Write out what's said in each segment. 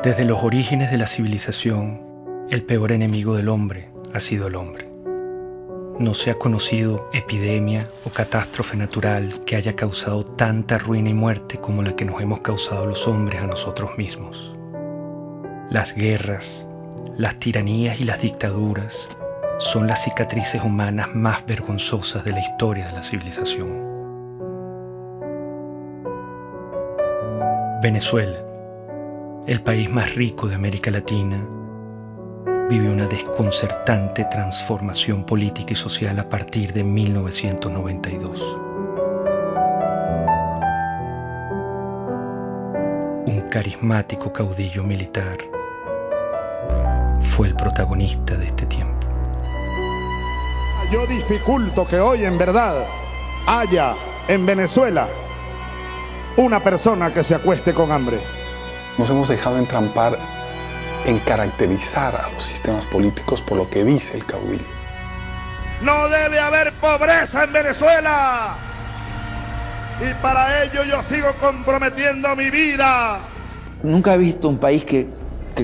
Desde los orígenes de la civilización, el peor enemigo del hombre ha sido el hombre. No se ha conocido epidemia o catástrofe natural que haya causado tanta ruina y muerte como la que nos hemos causado los hombres a nosotros mismos. Las guerras, las tiranías y las dictaduras son las cicatrices humanas más vergonzosas de la historia de la civilización. Venezuela, el país más rico de América Latina, vive una desconcertante transformación política y social a partir de 1992. Un carismático caudillo militar fue el protagonista de este tiempo. Yo dificulto que hoy en verdad haya en Venezuela una persona que se acueste con hambre. Nos hemos dejado entrampar en caracterizar a los sistemas políticos por lo que dice el caudillo. No debe haber pobreza en Venezuela. Y para ello yo sigo comprometiendo mi vida. Nunca he visto un país que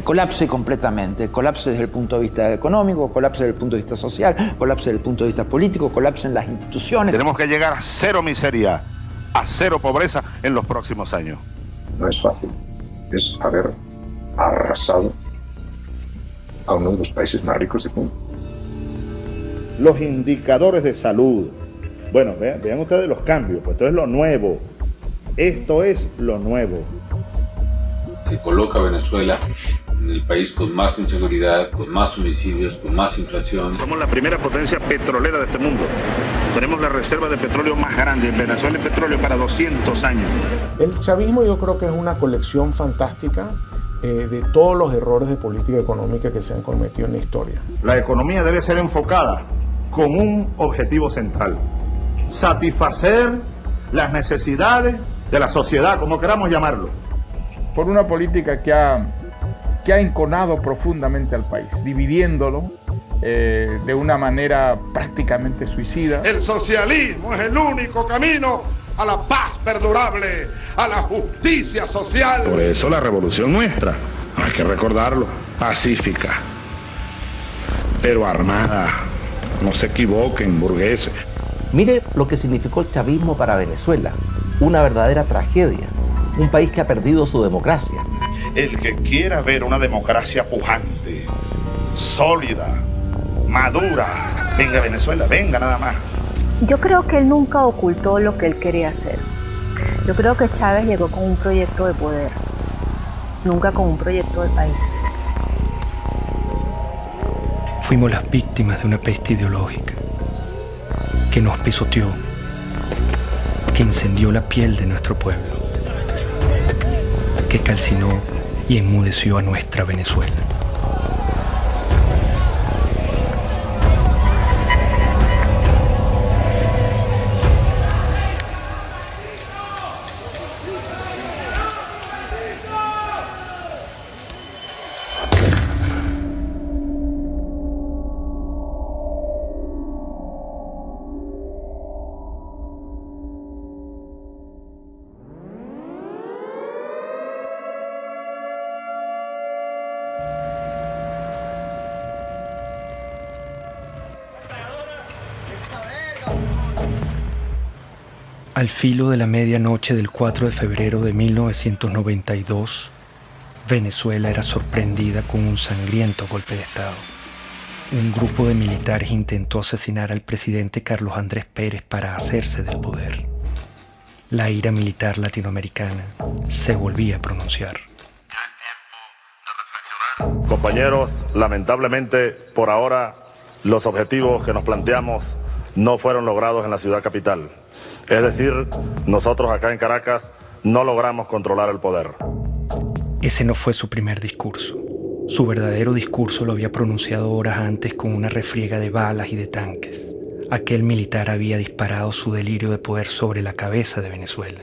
colapse completamente. Colapse desde el punto de vista económico, colapse desde el punto de vista social, colapse desde el punto de vista político, colapse en las instituciones. Tenemos que llegar a cero miseria, a cero pobreza en los próximos años. No es fácil. Es haber arrasado a uno de los países más ricos del mundo. Los indicadores de salud. Bueno, vean ustedes los cambios, pues esto es lo nuevo. Esto es lo nuevo. Se coloca a Venezuela en el país con más inseguridad, con más homicidios, con más inflación. Somos la primera potencia petrolera de este mundo. Tenemos la reserva de petróleo más grande. En Venezuela hay petróleo para 200 años. El chavismo yo creo que es una colección fantástica de todos los errores de política económica que se han cometido en la historia. La economía debe ser enfocada con un objetivo central: satisfacer las necesidades de la sociedad, como queramos llamarlo. Por una política que ha enconado profundamente al país, dividiéndolo de una manera prácticamente suicida. El socialismo es el único camino a la paz perdurable, a la justicia social. Por eso la revolución nuestra, hay que recordarlo, pacífica, pero armada. No se equivoquen, burgueses. Mire lo que significó el chavismo para Venezuela. Una verdadera tragedia. Un país que ha perdido su democracia. El que quiera ver una democracia pujante, sólida, madura, venga a Venezuela, venga nada más. Yo creo que él nunca ocultó lo que él quería hacer. Yo creo que Chávez llegó con un proyecto de poder, nunca con un proyecto de país. Fuimos las víctimas de una peste ideológica que nos pisoteó, que incendió la piel de nuestro pueblo, que calcinó y enmudeció a nuestra Venezuela. Al filo de la medianoche del 4 de febrero de 1992, Venezuela era sorprendida con un sangriento golpe de Estado. Un grupo de militares intentó asesinar al presidente Carlos Andrés Pérez para hacerse del poder. La ira militar latinoamericana se volvía a pronunciar. Compañeros, lamentablemente, por ahora, los objetivos que nos planteamos no fueron logrados en la ciudad capital. Es decir, nosotros acá en Caracas no logramos controlar el poder. Ese no fue su primer discurso. Su verdadero discurso lo había pronunciado horas antes con una refriega de balas y de tanques. Aquel militar había disparado su delirio de poder sobre la cabeza de Venezuela.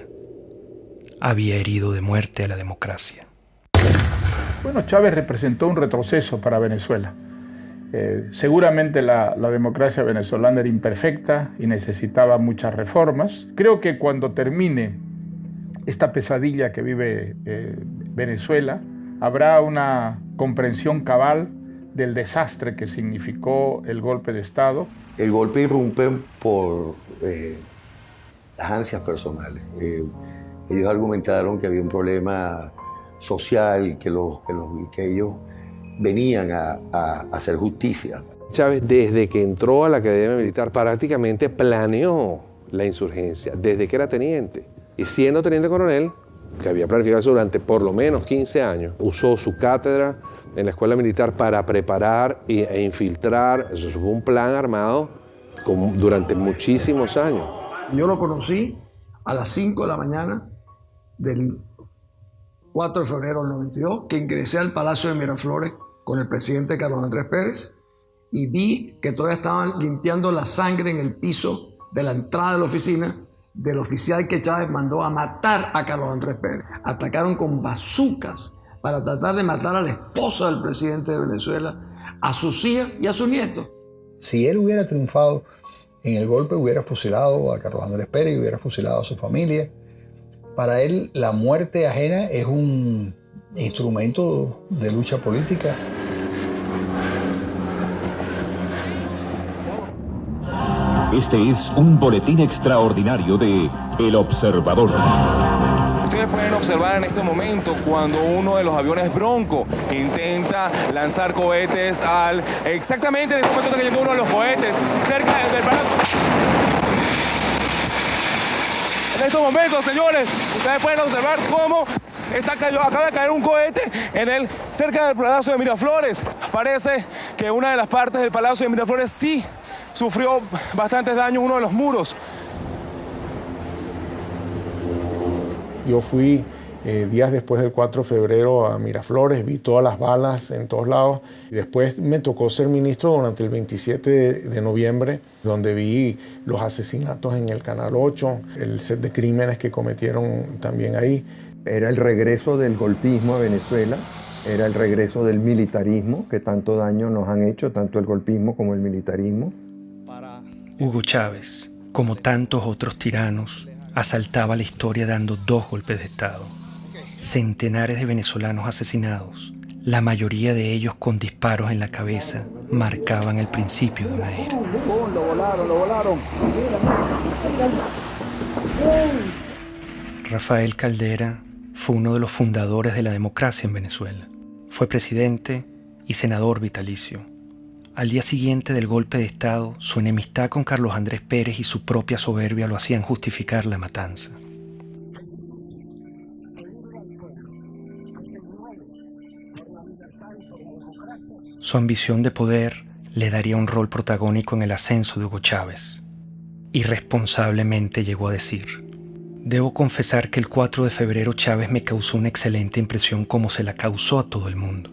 Había herido de muerte a la democracia. Bueno, Chávez representó un retroceso para Venezuela. Seguramente la democracia venezolana era imperfecta y necesitaba muchas reformas. Creo que cuando termine esta pesadilla que vive Venezuela, habrá una comprensión cabal del desastre que significó el golpe de Estado. El golpe irrumpe por las ansias personales. Ellos argumentaron que había un problema social y que ellos venían a hacer justicia. Chávez, desde que entró a la Academia Militar, prácticamente planeó la insurgencia, desde que era teniente. Y siendo teniente coronel, que había planificado eso durante por lo menos 15 años, usó su cátedra en la escuela militar para preparar e infiltrar. Eso fue un plan armado durante muchísimos años. Yo lo conocí a las 5 de la mañana del 4 de febrero del 92, que ingresé al Palacio de Miraflores con el presidente Carlos Andrés Pérez y vi que todavía estaban limpiando la sangre en el piso de la entrada de la oficina del oficial que Chávez mandó a matar a Carlos Andrés Pérez. Atacaron con bazucas para tratar de matar a la esposa del presidente de Venezuela, a sus hijas y a sus nietos. Si él hubiera triunfado en el golpe, hubiera fusilado a Carlos Andrés Pérez y hubiera fusilado a su familia. Para él, la muerte ajena es un instrumento de lucha política. Este es un boletín extraordinario de El Observador. Ustedes pueden observar en este momento cuando uno de los aviones Bronco intenta lanzar cohetes exactamente en este momento está cayendo uno de los cohetes cerca del palacio. En estos momentos, señores, ustedes pueden observar cómo acaba de caer un cohete cerca del Palacio de Miraflores. Parece que una de las partes del Palacio de Miraflores sí sufrió bastantes daños, uno de los muros. Yo fui días después del 4 de febrero a Miraflores, vi todas las balas en todos lados. Después me tocó ser ministro durante el 27 de noviembre, donde vi los asesinatos en el Canal 8, el set de crímenes que cometieron también ahí. Era el regreso del golpismo a Venezuela, era el regreso del militarismo, que tanto daño nos han hecho, tanto el golpismo como el militarismo. Hugo Chávez, como tantos otros tiranos, asaltaba la historia dando 2 golpes de Estado. Centenares de venezolanos asesinados, la mayoría de ellos con disparos en la cabeza, marcaban el principio de una era. Lo volaron. Rafael Caldera fue uno de los fundadores de la democracia en Venezuela. Fue presidente y senador vitalicio. Al día siguiente del golpe de Estado, su enemistad con Carlos Andrés Pérez y su propia soberbia lo hacían justificar la matanza. Su ambición de poder le daría un rol protagónico en el ascenso de Hugo Chávez. Irresponsablemente llegó a decir: debo confesar que el 4 de febrero Chávez me causó una excelente impresión como se la causó a todo el mundo.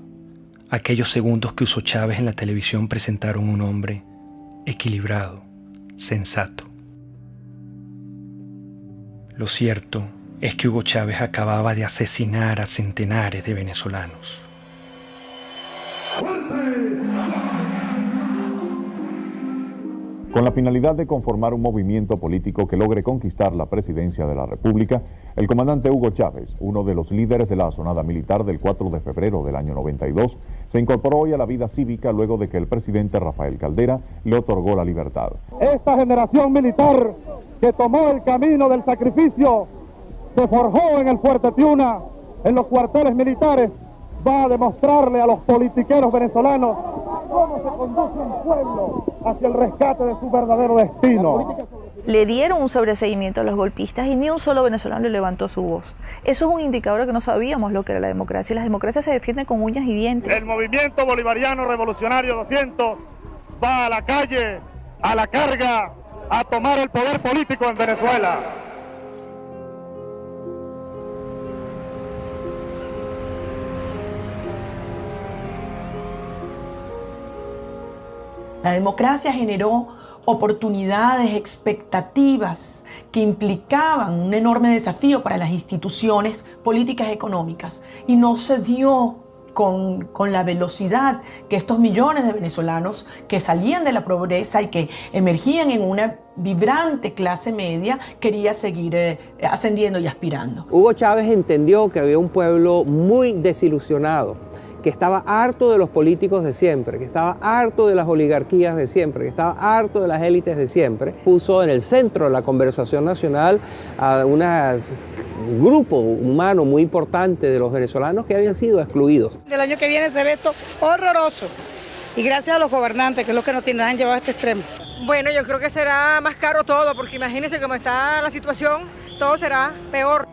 Aquellos segundos que usó Chávez en la televisión presentaron un hombre equilibrado, sensato. Lo cierto es que Hugo Chávez acababa de asesinar a centenares de venezolanos. Con la finalidad de conformar un movimiento político que logre conquistar la presidencia de la República, el comandante Hugo Chávez, uno de los líderes de la asonada militar del 4 de febrero del año 92, se incorporó hoy a la vida cívica luego de que el presidente Rafael Caldera le otorgó la libertad. Esta generación militar que tomó el camino del sacrificio, se forjó en el Fuerte Tiuna, en los cuarteles militares, va a demostrarle a los politiqueros venezolanos cómo se conduce un pueblo hacia el rescate de su verdadero destino. Le dieron un sobreseimiento a los golpistas y ni un solo venezolano le levantó su voz. Eso es un indicador de que no sabíamos lo que era la democracia. Las democracias se defienden con uñas y dientes. El movimiento bolivariano revolucionario 200 va a la calle, a la carga, a tomar el poder político en Venezuela. La democracia generó oportunidades, expectativas que implicaban un enorme desafío para las instituciones políticas y económicas. Y no se dio con la velocidad que estos millones de venezolanos que salían de la pobreza y que emergían en una vibrante clase media quería seguir ascendiendo y aspirando. Hugo Chávez entendió que había un pueblo muy desilusionado, que estaba harto de los políticos de siempre, que estaba harto de las oligarquías de siempre, que estaba harto de las élites de siempre. Puso en el centro de la conversación nacional a un grupo humano muy importante de los venezolanos que habían sido excluidos. El año que viene se ve esto horroroso y gracias a los gobernantes, que es lo que nos han llevado a este extremo. Bueno, yo creo que será más caro todo, porque imagínense cómo está la situación, todo será peor.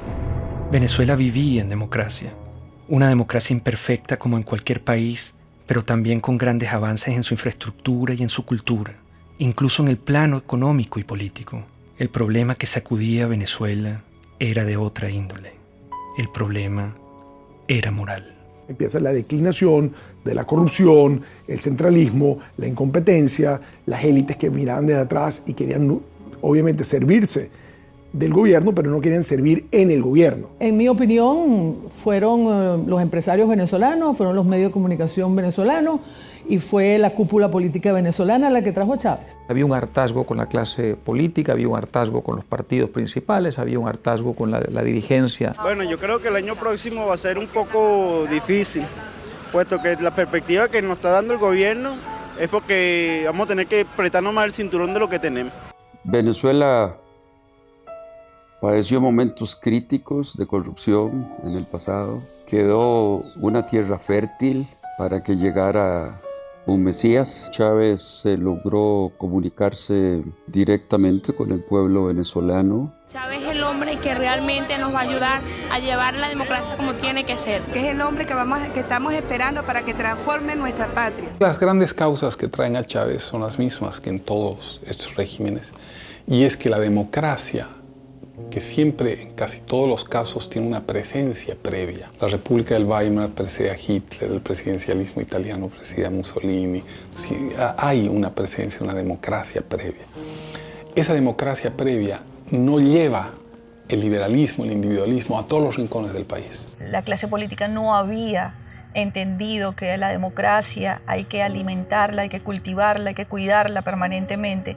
Venezuela vivía en democracia. Una democracia imperfecta como en cualquier país, pero también con grandes avances en su infraestructura y en su cultura, incluso en el plano económico y político. El problema que sacudía a Venezuela era de otra índole. El problema era moral. Empieza la declinación de la corrupción, el centralismo, la incompetencia, las élites que miraban desde atrás y querían obviamente servirse del gobierno, pero no querían servir en el gobierno. En mi opinión, fueron los empresarios venezolanos, fueron los medios de comunicación venezolanos y fue la cúpula política venezolana la que trajo a Chávez. Había un hartazgo con la clase política, había un hartazgo con los partidos principales, había un hartazgo con la dirigencia. Bueno, yo creo que el año próximo va a ser un poco difícil, puesto que la perspectiva que nos está dando el gobierno es porque vamos a tener que apretarnos más el cinturón de lo que tenemos. Venezuela padeció momentos críticos de corrupción en el pasado. Quedó una tierra fértil para que llegara un Mesías. Chávez logró comunicarse directamente con el pueblo venezolano. Chávez es el hombre que realmente nos va a ayudar a llevar la democracia como tiene que ser. Que es el hombre que estamos esperando para que transforme nuestra patria. Las grandes causas que traen a Chávez son las mismas que en todos estos regímenes, y es que la democracia, que siempre, en casi todos los casos, tiene una presencia previa. La República del Weimar presidía a Hitler, el presidencialismo italiano presidía a Mussolini. Sí, hay una presencia, una democracia previa. Esa democracia previa no lleva el liberalismo, el individualismo a todos los rincones del país. La clase política no había entendido que la democracia hay que alimentarla, hay que cultivarla, hay que cuidarla permanentemente.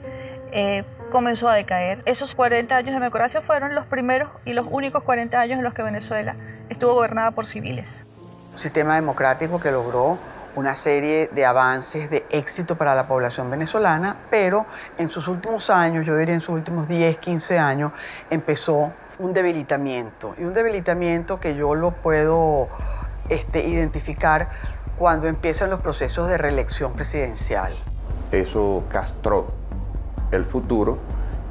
Comenzó a decaer. Esos 40 años de democracia fueron los primeros y los únicos 40 años en los que Venezuela estuvo gobernada por civiles. Un sistema democrático que logró una serie de avances de éxito para la población venezolana, pero en sus últimos años, yo diría en sus últimos 10, 15 años, empezó un debilitamiento. Y un debilitamiento que yo lo puedo identificar cuando empiezan los procesos de reelección presidencial. Eso castró el futuro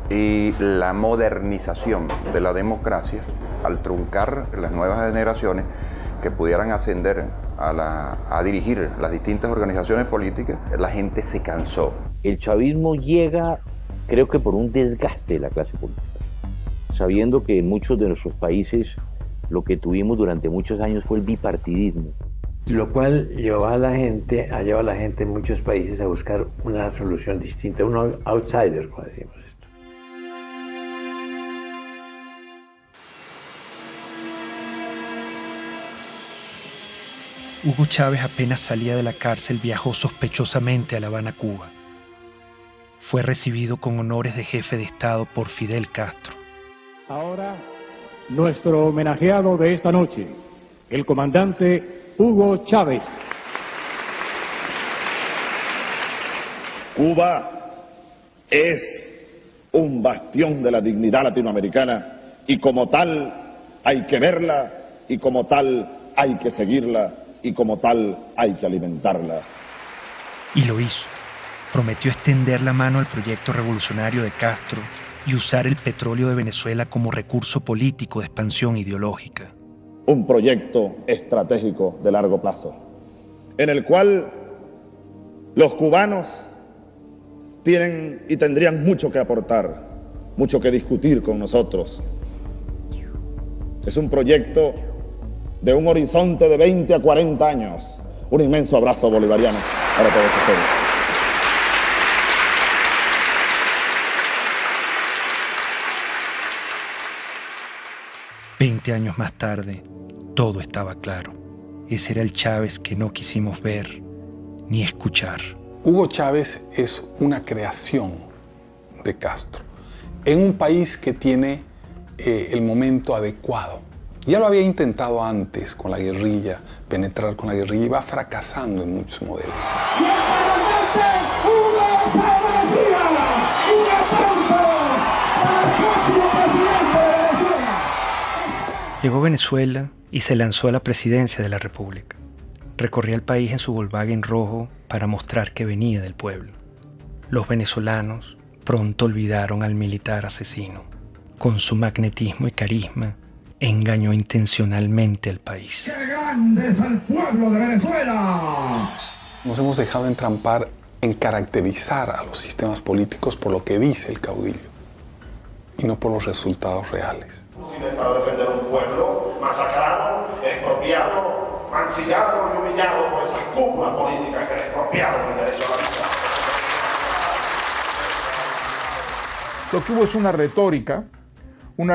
y la modernización de la democracia al truncar las nuevas generaciones que pudieran ascender a dirigir las distintas organizaciones políticas. La gente se cansó. El chavismo llega, creo que por un desgaste de la clase política, sabiendo que en muchos de nuestros países lo que tuvimos durante muchos años fue el bipartidismo. Lo cual llevó a la gente en muchos países a buscar una solución distinta, un outsider, como decimos esto. Hugo Chávez apenas salía de la cárcel viajó sospechosamente a La Habana, Cuba. Fue recibido con honores de jefe de Estado por Fidel Castro. Ahora, nuestro homenajeado de esta noche, el comandante Hugo Chávez. Cuba es un bastión de la dignidad latinoamericana y como tal hay que verla y como tal hay que seguirla y como tal hay que alimentarla. Y lo hizo. Prometió extender la mano al proyecto revolucionario de Castro y usar el petróleo de Venezuela como recurso político de expansión ideológica. Un proyecto estratégico de largo plazo, en el cual los cubanos tienen y tendrían mucho que aportar, mucho que discutir con nosotros. Es un proyecto de un horizonte de 20 a 40 años. Un inmenso abrazo bolivariano para todos ustedes. 20 años más tarde, todo estaba claro. ese era el Chávez que no quisimos ver ni escuchar. Hugo Chávez es una creación de Castro en un país que tiene el momento adecuado. Ya lo había intentado antes con la guerrilla, penetrar con la guerrilla, y va fracasando en muchos modelos. Llegó a Venezuela y se lanzó a la presidencia de la República. Recorría el país en su Volkswagen rojo para mostrar que venía del pueblo. Los venezolanos pronto olvidaron al militar asesino. Con su magnetismo y carisma, engañó intencionalmente al país. ¡Qué grande es el pueblo de Venezuela! Nos hemos dejado entrampar en caracterizar a los sistemas políticos por lo que dice el caudillo y no por los resultados reales. Para defender un pueblo masacrado, expropiado, mancillado y humillado por esas cúpulas políticas que le expropiaron el derecho a la vida. Lo que hubo es una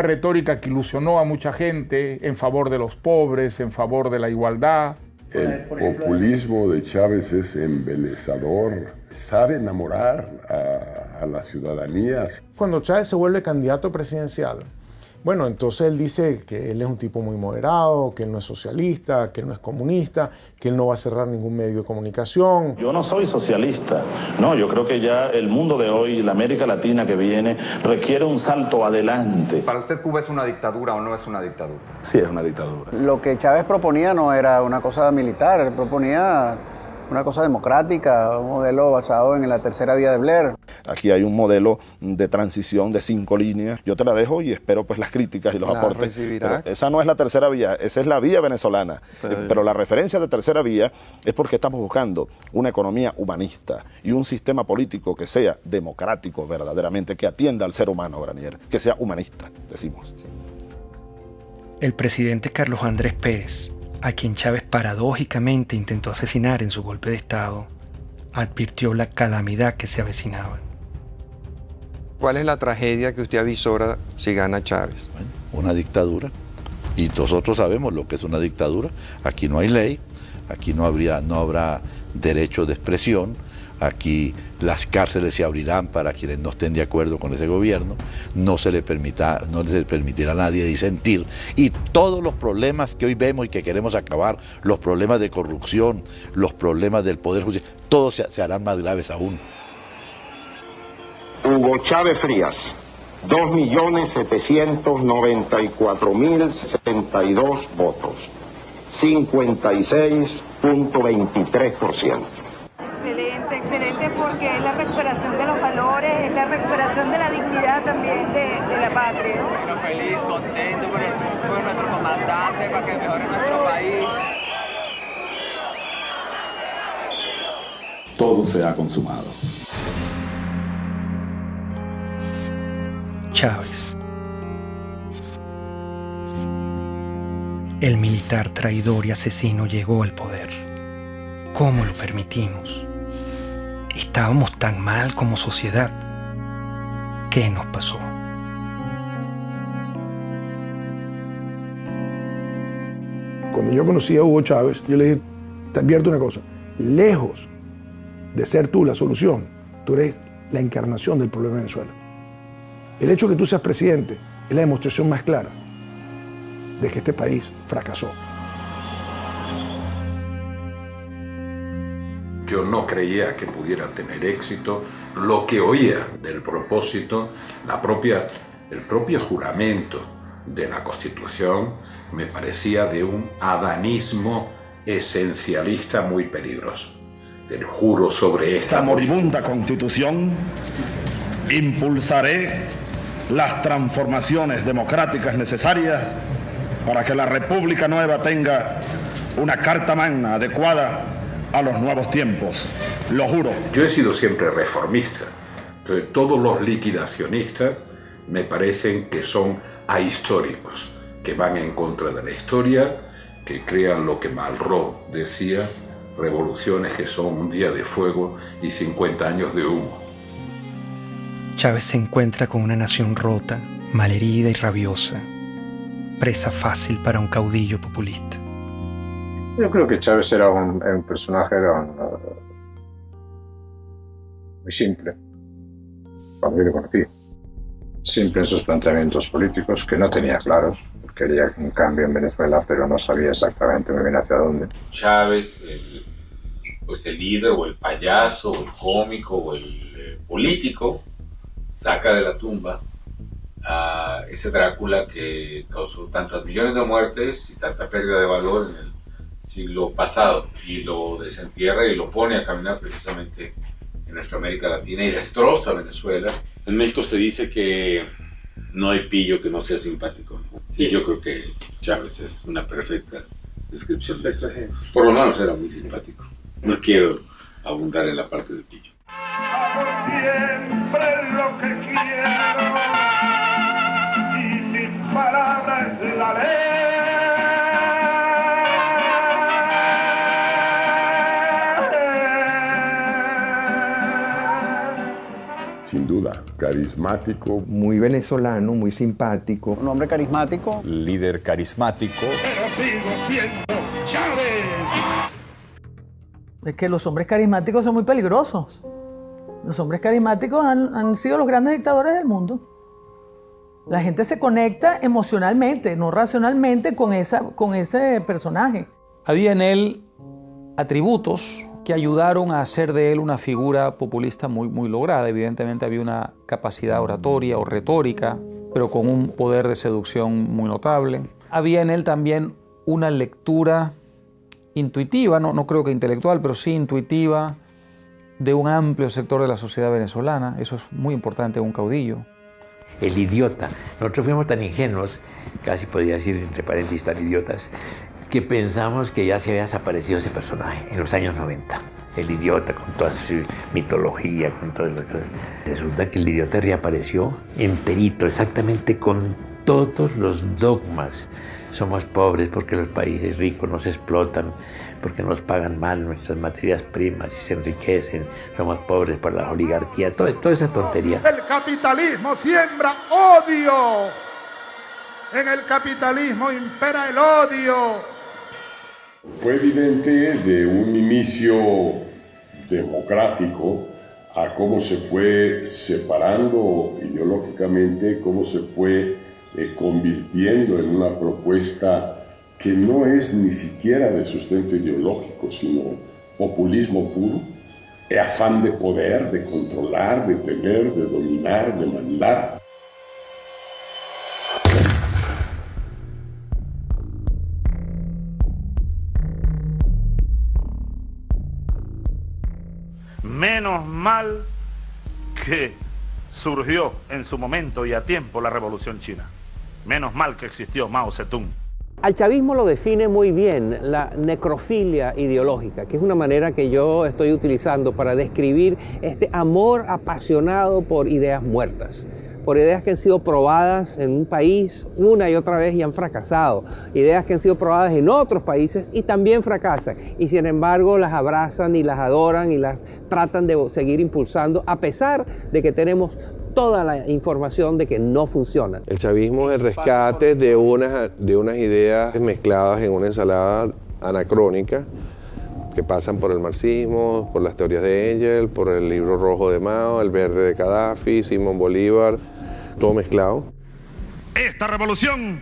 retórica que ilusionó a mucha gente en favor de los pobres, en favor de la igualdad. El populismo de Chávez es embelezador, sabe enamorar a la ciudadanía. Cuando Chávez se vuelve candidato presidencial, bueno, entonces él dice que él es un tipo muy moderado, que él no es socialista, que él no es comunista, que él no va a cerrar ningún medio de comunicación. Yo no soy socialista, no, yo creo que ya el mundo de hoy, la América Latina que viene, requiere un salto adelante. ¿Para usted Cuba es una dictadura o no es una dictadura? Sí, es una dictadura. Lo que Chávez proponía no era una cosa militar, él proponía una cosa democrática, un modelo basado en la tercera vía de Blair. Aquí hay un modelo de transición de 5 líneas. Yo te la dejo y espero pues las críticas y los aportes. Pero esa no es la tercera vía, esa es la vía venezolana. Pero la referencia de tercera vía es porque estamos buscando una economía humanista y un sistema político que sea democrático verdaderamente, que atienda al ser humano, Granier, que sea humanista, decimos. El presidente Carlos Andrés Pérez, a quien Chávez paradójicamente intentó asesinar en su golpe de Estado, advirtió la calamidad que se avecinaba. ¿Cuál es la tragedia que usted avisora si gana Chávez? Bueno, una dictadura. Y nosotros sabemos lo que es una dictadura. Aquí no hay ley, aquí no habrá derecho de expresión, aquí las cárceles se abrirán para quienes no estén de acuerdo con ese gobierno, no se le permitirá a nadie disentir, y todos los problemas que hoy vemos y que queremos acabar, los problemas de corrupción, los problemas del poder judicial, todos se harán más graves aún. Hugo Chávez Frías, 2.794.062 votos, 56.23%. Excelente, excelente, porque es la recuperación de los valores, es la recuperación de la dignidad también de la patria, ¿no? Bueno, feliz, contento por el triunfo de nuestro comandante para que mejore nuestro país. Todo se ha consumado. Chávez. El militar traidor y asesino llegó al poder. ¿Cómo lo permitimos? ¿Estábamos tan mal como sociedad? ¿Qué nos pasó? Cuando yo conocí a Hugo Chávez, yo le dije, te advierto una cosa, lejos de ser tú la solución, tú eres la encarnación del problema de Venezuela. El hecho de que tú seas presidente es la demostración más clara de que este país fracasó. Yo no creía que pudiera tener éxito. Lo que oía del propósito, el propio juramento de la Constitución, me parecía de un adanismo esencialista muy peligroso. Te lo juro sobre esta moribunda Constitución, impulsaré las transformaciones democráticas necesarias para que la República Nueva tenga una carta magna adecuada a los nuevos tiempos, lo juro. Yo he sido siempre reformista. Entonces, todos los liquidacionistas me parecen que son ahistóricos, que van en contra de la historia, que crean lo que Malraux decía, revoluciones que son un día de fuego y 50 años de humo. Chávez se encuentra con una nación rota, malherida y rabiosa, presa fácil para un caudillo populista. Yo creo que Chávez era un personaje muy simple, cuando yo le conocí. Simple en sus planteamientos políticos, que no tenía claros. Quería un cambio en Venezuela, pero no sabía exactamente muy bien hacia dónde. Chávez, el líder o el payaso o el cómico o el político, saca de la tumba a ese Drácula que causó tantas millones de muertes y tanta pérdida de valor en el siglo pasado, y lo desentierra y lo pone a caminar precisamente en nuestra América Latina y destroza Venezuela. En México se dice que no hay pillo que no sea simpático, ¿no? Y yo creo que Chávez es una perfecta descripción de eso. Por lo menos era muy simpático. No quiero abundar en la parte del pillo. Siempre lo que quiero y mi palabra es la ley. Sin duda, carismático. Muy venezolano, muy simpático. Un hombre carismático. Líder carismático. Pero sigo siendo Chávez. Es que los hombres carismáticos son muy peligrosos. Los hombres carismáticos han sido los grandes dictadores del mundo. La gente se conecta emocionalmente, no racionalmente, con ese personaje. Había en él atributos que ayudaron a hacer de él una figura populista muy lograda. Evidentemente había una capacidad oratoria o retórica, pero con un poder de seducción muy notable. Había en él también una lectura intuitiva, no creo que intelectual, pero sí intuitiva, de un amplio sector de la sociedad venezolana. Eso es muy importante en un caudillo. El idiota. Nosotros fuimos tan ingenuos, casi podría decir entre paréntesis tan idiotas, que pensamos que ya se había desaparecido ese personaje en los años 90. El idiota, con toda su mitología, con todo lo que... Resulta que el idiota reapareció enterito, exactamente con todos los dogmas. Somos pobres porque los países ricos nos explotan, porque nos pagan mal nuestras materias primas y se enriquecen. Somos pobres por la oligarquía, toda esa tontería. El capitalismo siembra odio. En el capitalismo impera el odio. Fue evidente de un inicio democrático a cómo se fue separando ideológicamente, cómo se fue convirtiendo en una propuesta que no es ni siquiera de sustento ideológico, sino populismo puro, afán de poder, de controlar, de tener, de dominar, de mandar. Menos mal que surgió en su momento y a tiempo la Revolución China. Menos mal que existió Mao Zedong. Al chavismo lo define muy bien la necrofilia ideológica, que es una manera que yo estoy utilizando para describir este amor apasionado por ideas muertas, por ideas que han sido probadas en un país una y otra vez y han fracasado, ideas que han sido probadas en otros países y también fracasan, y sin embargo las abrazan y las adoran y las tratan de seguir impulsando, a pesar de que tenemos toda la información de que no funcionan. El chavismo es el rescate de unas ideas mezcladas en una ensalada anacrónica que pasan por el marxismo, por las teorías de Engels, por el libro rojo de Mao, el verde de Gaddafi, Simón Bolívar, todo mezclado. Esta revolución,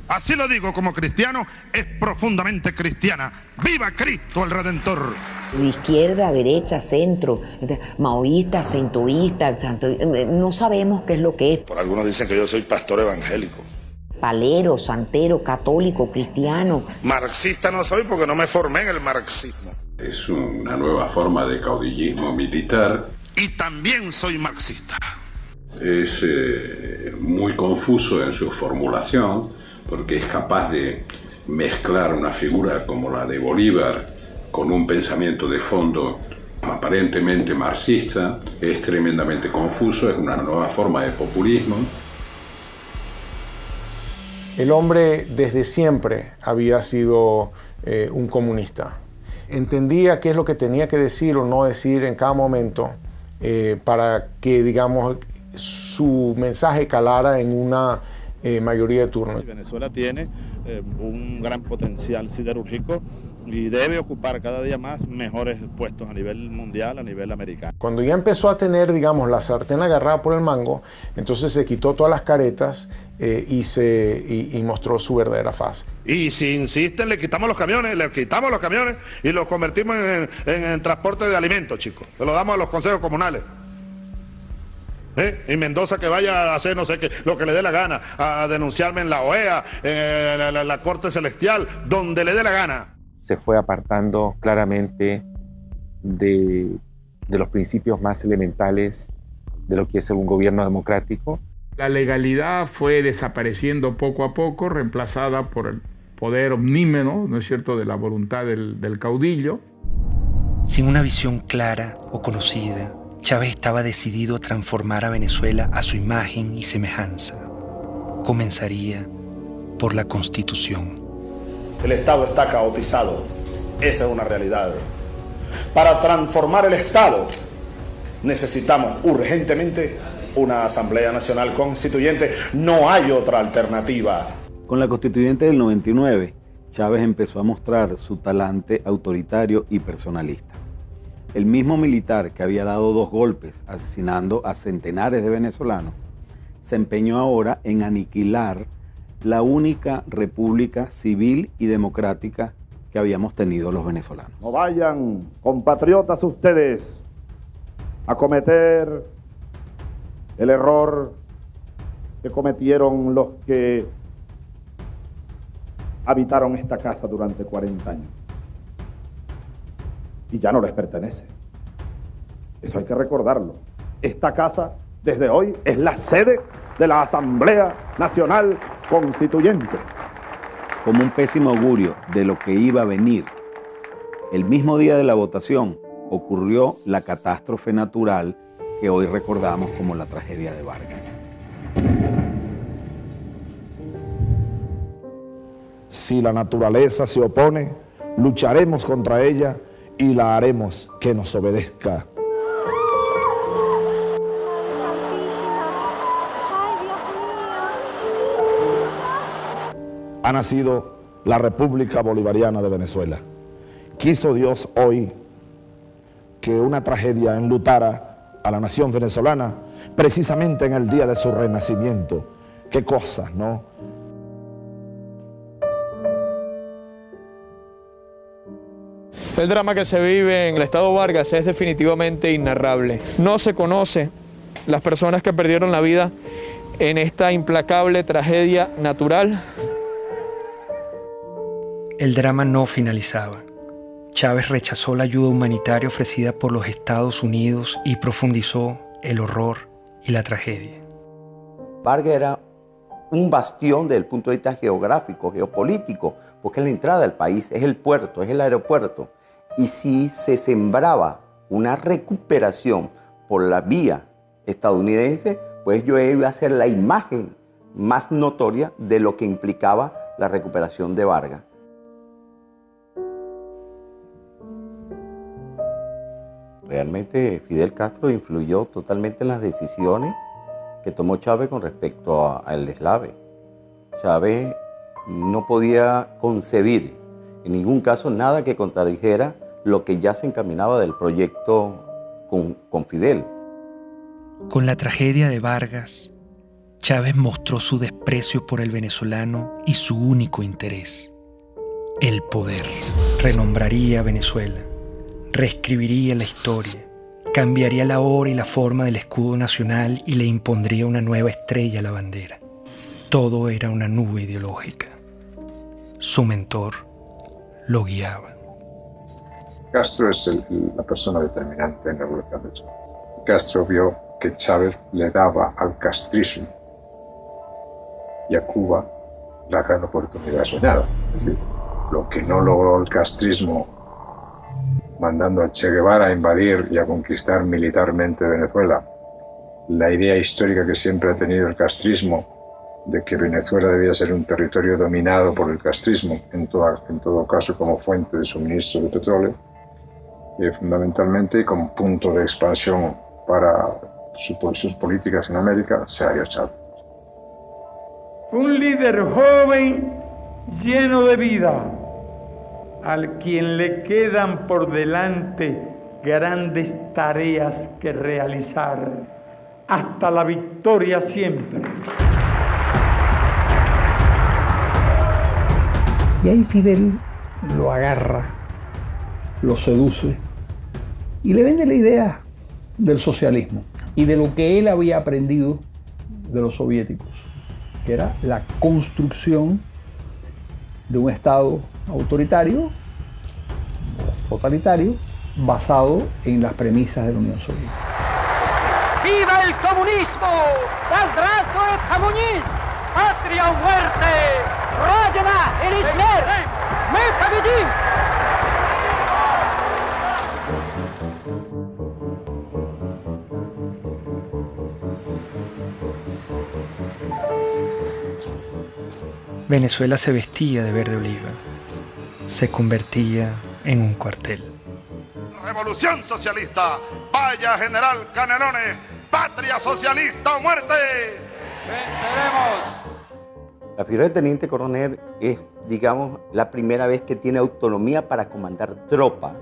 así lo digo como cristiano, es profundamente cristiana. ¡Viva Cristo el Redentor! De izquierda, derecha, centro, maoísta, centoísta, no sabemos qué es lo que es. Por algunos dicen que yo soy pastor evangélico. Palero, santero, católico, cristiano. Marxista no soy porque no me formé en el marxismo. Es una nueva forma de caudillismo militar. Y también soy marxista. Es muy confuso en su formulación porque es capaz de mezclar una figura como la de Bolívar con un pensamiento de fondo aparentemente marxista. Es tremendamente confuso, es una nueva forma de populismo. El hombre desde siempre había sido un comunista. Entendía qué es lo que tenía que decir o no decir en cada momento para que, digamos, su mensaje calara en una mayoría de turno. Venezuela tiene un gran potencial siderúrgico y debe ocupar cada día más mejores puestos a nivel mundial, a nivel americano. Cuando ya empezó a tener, digamos, la sartén agarrada por el mango, entonces se quitó todas las caretas y mostró su verdadera faz. Y si insisten, le quitamos los camiones y los convertimos en transporte de alimentos, chicos. Se lo damos a los consejos comunales. Y Mendoza que vaya a hacer no sé qué, lo que le dé la gana, a denunciarme en la OEA, en la Corte Celestial, donde le dé la gana. Se fue apartando claramente de los principios más elementales de lo que es un gobierno democrático. La legalidad fue desapareciendo poco a poco, reemplazada por el poder omnímodo, ¿no es cierto?, de la voluntad del caudillo. Sin una visión clara o conocida, Chávez estaba decidido a transformar a Venezuela a su imagen y semejanza. Comenzaría por la Constitución. El Estado está caotizado. Esa es una realidad. Para transformar el Estado necesitamos urgentemente una Asamblea Nacional Constituyente. No hay otra alternativa. Con la Constituyente del 99, Chávez empezó a mostrar su talante autoritario y personalista. El mismo militar que había dado 2 golpes asesinando a centenares de venezolanos se empeñó ahora en aniquilar la única república civil y democrática que habíamos tenido los venezolanos. No vayan, compatriotas, ustedes a cometer el error que cometieron los que habitaron esta casa durante 40 años. Y ya no les pertenece. Eso hay que recordarlo. Esta casa, desde hoy, es la sede de la Asamblea Nacional Constituyente. Como un pésimo augurio de lo que iba a venir, el mismo día de la votación ocurrió la catástrofe natural que hoy recordamos como la tragedia de Vargas. Si la naturaleza se opone, lucharemos contra ella y la haremos que nos obedezca. Ha nacido la República Bolivariana de Venezuela. Quiso Dios hoy que una tragedia enlutara a la nación venezolana precisamente en el día de su renacimiento. Qué cosas, ¿no? El drama que se vive en el estado Vargas es definitivamente inarrable. No se conoce las personas que perdieron la vida en esta implacable tragedia natural. El drama no finalizaba. Chávez rechazó la ayuda humanitaria ofrecida por los Estados Unidos y profundizó el horror y la tragedia. Vargas era un bastión desde el punto de vista geográfico, geopolítico, porque es la entrada del país, es el puerto, es el aeropuerto. Y si se sembraba una recuperación por la vía estadounidense, pues yo iba a ser la imagen más notoria de lo que implicaba la recuperación de Vargas. Realmente Fidel Castro influyó totalmente en las decisiones que tomó Chávez con respecto al deslave. Chávez no podía concebir en ningún caso nada que contradijera lo que ya se encaminaba del proyecto con Fidel. Con la tragedia de Vargas, Chávez mostró su desprecio por el venezolano y su único interés, el poder. Renombraría a Venezuela, reescribiría la historia, cambiaría la hora y la forma del escudo nacional y le impondría una nueva estrella a la bandera. Todo era una nube ideológica. Su mentor lo guiaba. Castro es la persona determinante en la evolución de Chávez. Castro vio que Chávez le daba al castrismo y a Cuba la gran oportunidad soñada. Es decir, lo que no logró el castrismo mandando a Che Guevara a invadir y a conquistar militarmente Venezuela, la idea histórica que siempre ha tenido el castrismo de que Venezuela debía ser un territorio dominado por el castrismo, en todo caso como fuente de suministro de petróleo, fundamentalmente y como punto de expansión para sus políticas en América, se haya Chávez. Un líder joven, lleno de vida, al quien le quedan por delante grandes tareas que realizar, hasta la victoria siempre. Y ahí Fidel lo agarra, lo seduce y le vende la idea del socialismo y de lo que él había aprendido de los soviéticos, que era la construcción de un Estado autoritario, totalitario, basado en las premisas de la Unión Soviética. ¡Viva el comunismo! ¡Здравствует коммунизм! ¡Patria o muerte! ¡Родина или смерть! ¡Мы победим! Venezuela se vestía de verde oliva, se convertía en un cuartel. Revolución socialista, vaya General Canelones, patria socialista o muerte. ¡Venceremos! La figura de teniente coronel es, digamos, la primera vez que tiene autonomía para comandar tropa.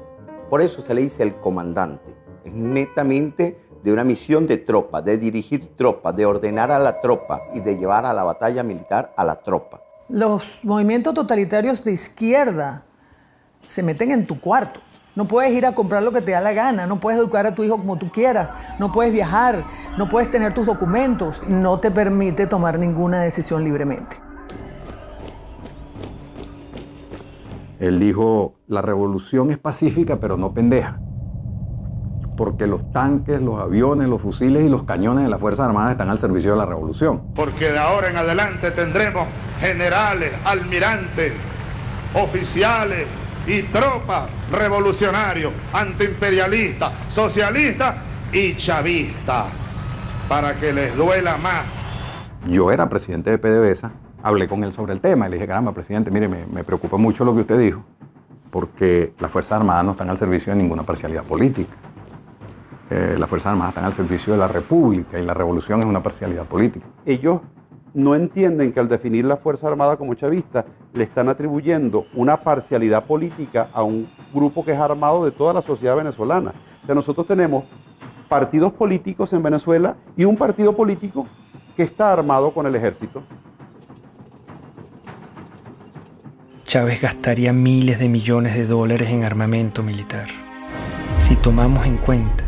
Por eso se le dice el comandante. Es netamente de una misión de tropa, de dirigir tropa, de ordenar a la tropa y de llevar a la batalla militar a la tropa. Los movimientos totalitarios de izquierda se meten en tu cuarto. No puedes ir a comprar lo que te da la gana, no puedes educar a tu hijo como tú quieras, no puedes viajar, no puedes tener tus documentos, no te permite tomar ninguna decisión libremente. Él dijo, la revolución es pacífica pero no pendeja, porque los tanques, los aviones, los fusiles y los cañones de las Fuerzas Armadas están al servicio de la revolución. Porque de ahora en adelante tendremos generales, almirantes, oficiales y tropas revolucionarios, antiimperialistas, socialistas y chavistas, para que les duela más. Yo era presidente de PDVSA, hablé con él sobre el tema y le dije, caramba, presidente, mire, me preocupa mucho lo que usted dijo, porque las Fuerzas Armadas no están al servicio de ninguna parcialidad política. Las Fuerzas Armadas están al servicio de la República y la revolución es una parcialidad política. Ellos no entienden que al definir la Fuerza Armada como chavista le están atribuyendo una parcialidad política a un grupo que es armado de toda la sociedad venezolana. O sea, nosotros tenemos partidos políticos en Venezuela y un partido político que está armado con el ejército. Chávez gastaría miles de millones de dólares en armamento militar. Si tomamos en cuenta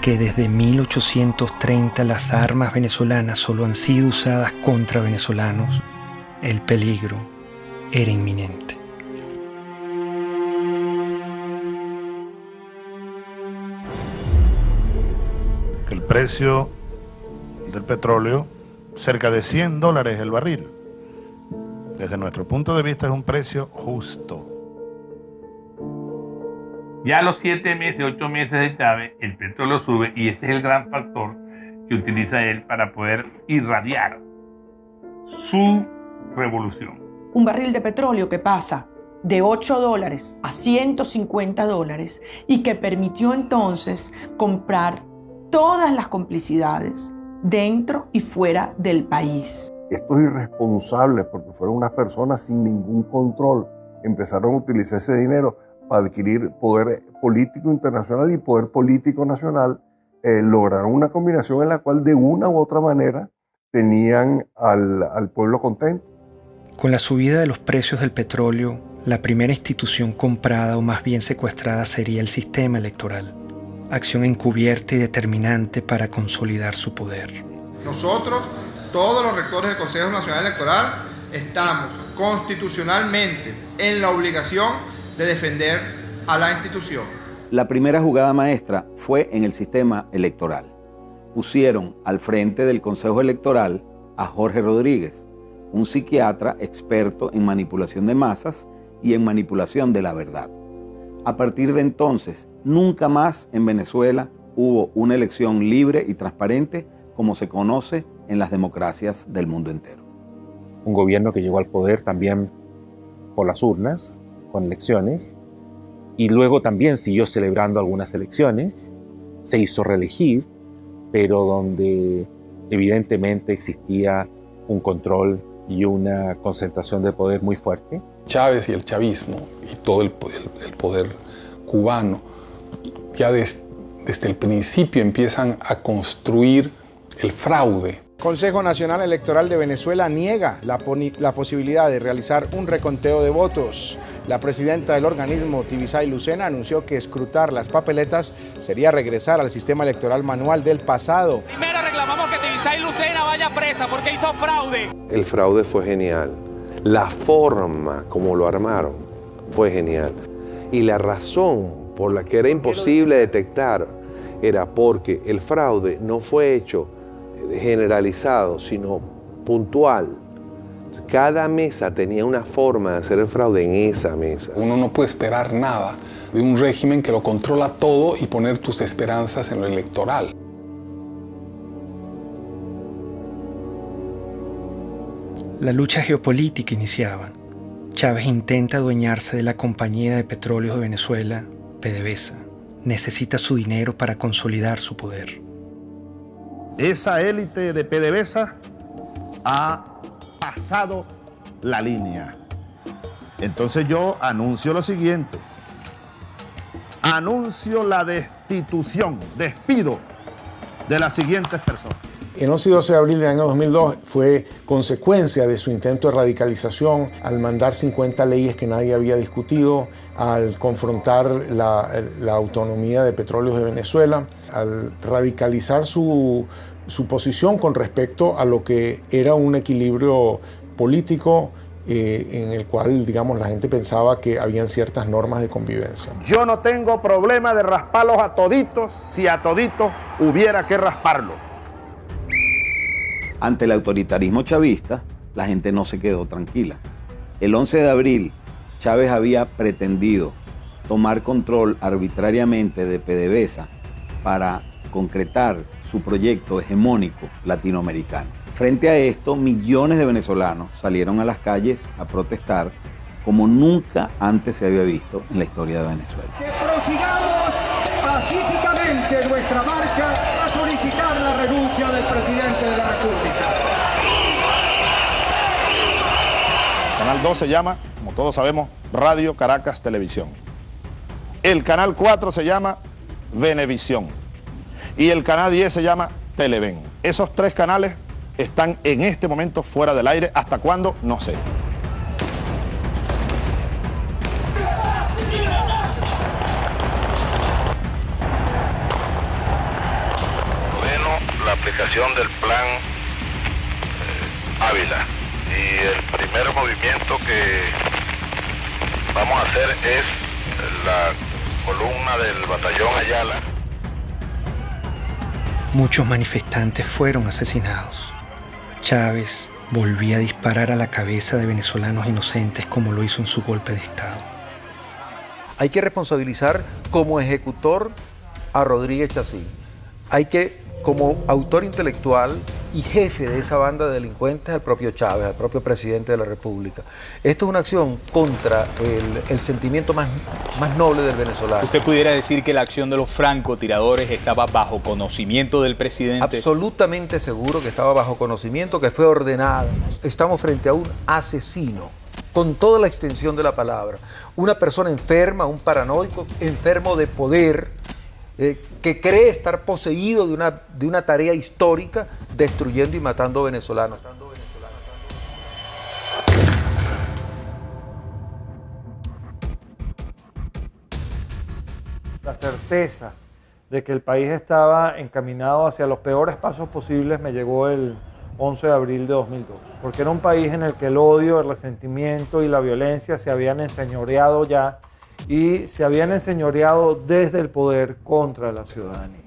que desde 1830 las armas venezolanas solo han sido usadas contra venezolanos, el peligro era inminente. El precio del petróleo, cerca de $100 el barril. Desde nuestro punto de vista es un precio justo. Ya a los 7 meses, 8 meses de Chávez, el petróleo sube y ese es el gran factor que utiliza él para poder irradiar su revolución. Un barril de petróleo que pasa de $8 a $150 y que permitió entonces comprar todas las complicidades dentro y fuera del país. Estos irresponsables, porque fueron unas personas sin ningún control, empezaron a utilizar ese dinero para adquirir poder político internacional y poder político nacional, lograron una combinación en la cual de una u otra manera tenían al pueblo contento. Con la subida de los precios del petróleo, la primera institución comprada o más bien secuestrada sería el sistema electoral, acción encubierta y determinante para consolidar su poder. Nosotros, todos los rectores del Consejo Nacional Electoral, estamos constitucionalmente en la obligación de defender a la institución. La primera jugada maestra fue en el sistema electoral. Pusieron al frente del Consejo Electoral a Jorge Rodríguez, un psiquiatra experto en manipulación de masas y en manipulación de la verdad. A partir de entonces, nunca más en Venezuela hubo una elección libre y transparente como se conoce en las democracias del mundo entero. Un gobierno que llegó al poder también por las urnas, con elecciones, y luego también siguió celebrando algunas elecciones, se hizo reelegir, pero donde evidentemente existía un control y una concentración de poder muy fuerte. Chávez y el chavismo y todo el poder cubano ya desde el principio empiezan a construir el fraude. Consejo Nacional Electoral de Venezuela niega la posibilidad de realizar un reconteo de votos. La presidenta del organismo, Tibisay Lucena, anunció que escrutar las papeletas sería regresar al sistema electoral manual del pasado. Primero reclamamos que Tibisay Lucena vaya presa porque hizo fraude. El fraude fue genial. La forma como lo armaron fue genial. Y la razón por la que era imposible detectar era porque el fraude no fue hecho generalizado, sino puntual. Cada mesa tenía una forma de hacer el fraude en esa mesa. Uno no puede esperar nada de un régimen que lo controla todo y poner tus esperanzas en lo electoral. La lucha geopolítica iniciaba. Chávez intenta adueñarse de la Compañía de Petróleos de Venezuela, PDVSA. Necesita su dinero para consolidar su poder. Esa élite de PDVSA ha pasado la línea. Entonces yo anuncio lo siguiente. Anuncio la destitución, despido de las siguientes personas. El 11 y 12 de abril del año 2002 fue consecuencia de su intento de radicalización al mandar 50 leyes que nadie había discutido, al confrontar la autonomía de Petróleos de Venezuela, al radicalizar su posición con respecto a lo que era un equilibrio político en el cual, digamos, la gente pensaba que habían ciertas normas de convivencia. Yo no tengo problema de rasparlos a toditos si a toditos hubiera que rasparlo. Ante el autoritarismo chavista, la gente no se quedó tranquila. El 11 de abril, Chávez había pretendido tomar control arbitrariamente de PDVSA para concretar su proyecto hegemónico latinoamericano. Frente a esto, millones de venezolanos salieron a las calles a protestar como nunca antes se había visto en la historia de Venezuela. Que prosigamos pacíficamente nuestra marcha a solicitar la renuncia del presidente de la República. Canal 2 se llama, como todos sabemos, Radio Caracas Televisión. El canal 4 se llama Venevisión. Y el canal 10 se llama Televen. Esos tres canales están en este momento fuera del aire. ¿Hasta cuándo? No sé. La aplicación del plan Ávila, y el primer movimiento que vamos a hacer es la columna del batallón Ayala. Muchos manifestantes fueron asesinados. Chávez volvía a disparar a la cabeza de venezolanos inocentes como lo hizo en su golpe de Estado. Hay que responsabilizar como ejecutor a Rodríguez Chacín. Hay que, como autor intelectual y jefe de esa banda de delincuentes, al propio Chávez, al propio presidente de la República. Esto es una acción contra el sentimiento más noble del venezolano. ¿Usted pudiera decir que la acción de los francotiradores estaba bajo conocimiento del presidente? Absolutamente seguro que estaba bajo conocimiento, que fue ordenada. Estamos frente a un asesino, con toda la extensión de la palabra. Una persona enferma, un paranoico, enfermo de poder, que cree estar poseído de una tarea histórica, destruyendo y matando venezolanos. La certeza de que el país estaba encaminado hacia los peores pasos posibles me llegó el 11 de abril de 2002, porque era un país en el que el odio, el resentimiento y la violencia se habían enseñoreado ya, y se habían enseñoreado desde el poder contra la ciudadanía.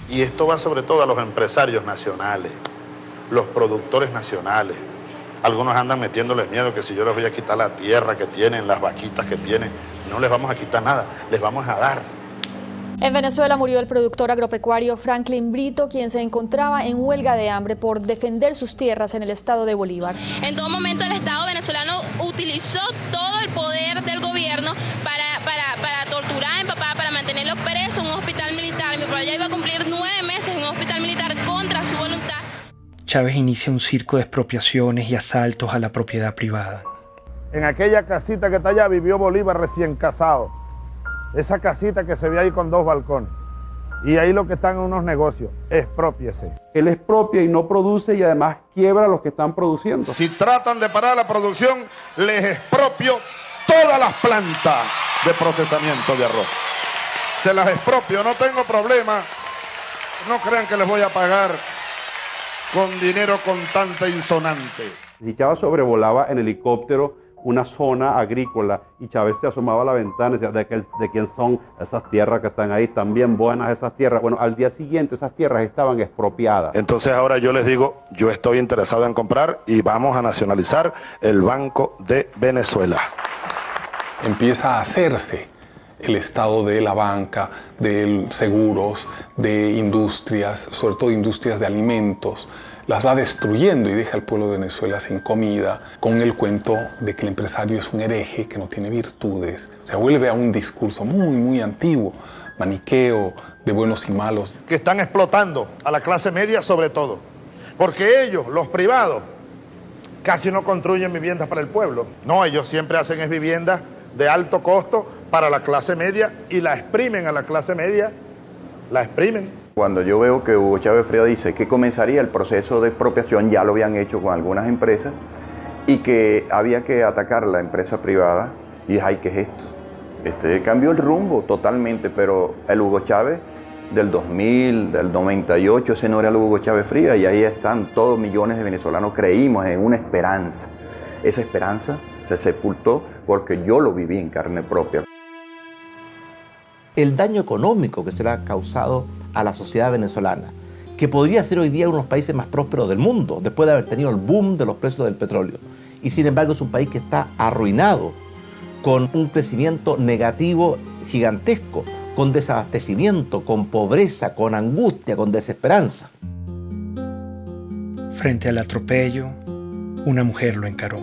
Y esto va sobre todo a los empresarios nacionales, los productores nacionales. Algunos andan metiéndoles miedo que si yo les voy a quitar la tierra que tienen, las vaquitas que tienen, no les vamos a quitar nada, les vamos a dar. En Venezuela murió el productor agropecuario Franklin Brito, quien se encontraba en huelga de hambre por defender sus tierras en el estado de Bolívar. En todo momento el Estado venezolano utilizó todo el poder del gobierno para torturar a mi papá, para mantenerlo preso en un hospital militar. Mi papá ya iba a cumplir 9 meses en un hospital militar contra su voluntad. Chávez inicia un circo de expropiaciones y asaltos a la propiedad privada. En aquella casita que está allá vivió Bolívar recién casado. Esa casita que se ve ahí con 2 balcones. Y ahí lo que están en unos negocios, exprópiese. Él expropia y no produce y además quiebra a los que están produciendo. Si tratan de parar la producción, les expropio todas las plantas de procesamiento de arroz. Se las expropio, no tengo problema. No crean que les voy a pagar con dinero contante insonante. Si Chávez sobrevolaba en helicóptero una zona agrícola y Chávez se asomaba a la ventana y decía, ¿de quién son esas tierras que están ahí? Están bien buenas esas tierras. Bueno, al día siguiente esas tierras estaban expropiadas. Entonces ahora yo les digo, yo estoy interesado en comprar y vamos a nacionalizar el Banco de Venezuela. Empieza a hacerse el estado de la banca, de seguros, de industrias, sobre todo industrias de alimentos. Las va destruyendo y deja al pueblo de Venezuela sin comida, con el cuento de que el empresario es un hereje, que no tiene virtudes. O sea, vuelve a un discurso muy antiguo, maniqueo, de buenos y malos. Que están explotando a la clase media sobre todo, porque ellos, los privados, casi no construyen viviendas para el pueblo. No, ellos siempre hacen es viviendas de alto costo para la clase media y la exprimen a la clase media, la exprimen. Cuando yo veo que Hugo Chávez Frías dice que comenzaría el proceso de expropiación, ya lo habían hecho con algunas empresas, y que había que atacar la empresa privada, y dije, ay, ¿qué es esto? Cambió el rumbo totalmente, pero el Hugo Chávez del 2000, del 98, ese no era el Hugo Chávez Frías, y ahí están todos millones de venezolanos, creímos en una esperanza. Esa esperanza se sepultó porque yo lo viví en carne propia. El daño económico que se le ha causado a la sociedad venezolana, que podría ser hoy día uno de los países más prósperos del mundo, después de haber tenido el boom de los precios del petróleo. Y sin embargo es un país que está arruinado, con un crecimiento negativo gigantesco, con desabastecimiento, con pobreza, con angustia, con desesperanza. Frente al atropello, una mujer lo encaró.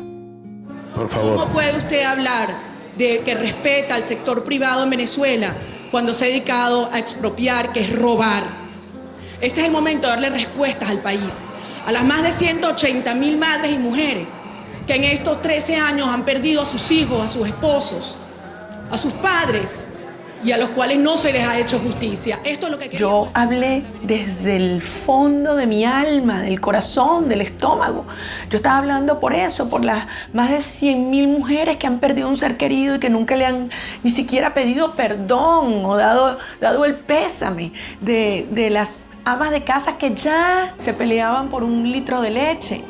Por favor. ¿Cómo puede usted hablar de que respeta al sector privado en Venezuela cuando se ha dedicado a expropiar, que es robar? Este es el momento de darle respuestas al país, a las más de 180.000 madres y mujeres que en estos 13 años han perdido a sus hijos, a sus esposos, a sus padres, y a los cuales no se les ha hecho justicia. Esto es lo que yo hablé desde el fondo de mi alma, del corazón, del estómago. Yo estaba hablando por eso, por las más de 100.000 mujeres que han perdido un ser querido y que nunca le han ni siquiera pedido perdón o dado el pésame, de las amas de casa que ya se peleaban por un litro de leche.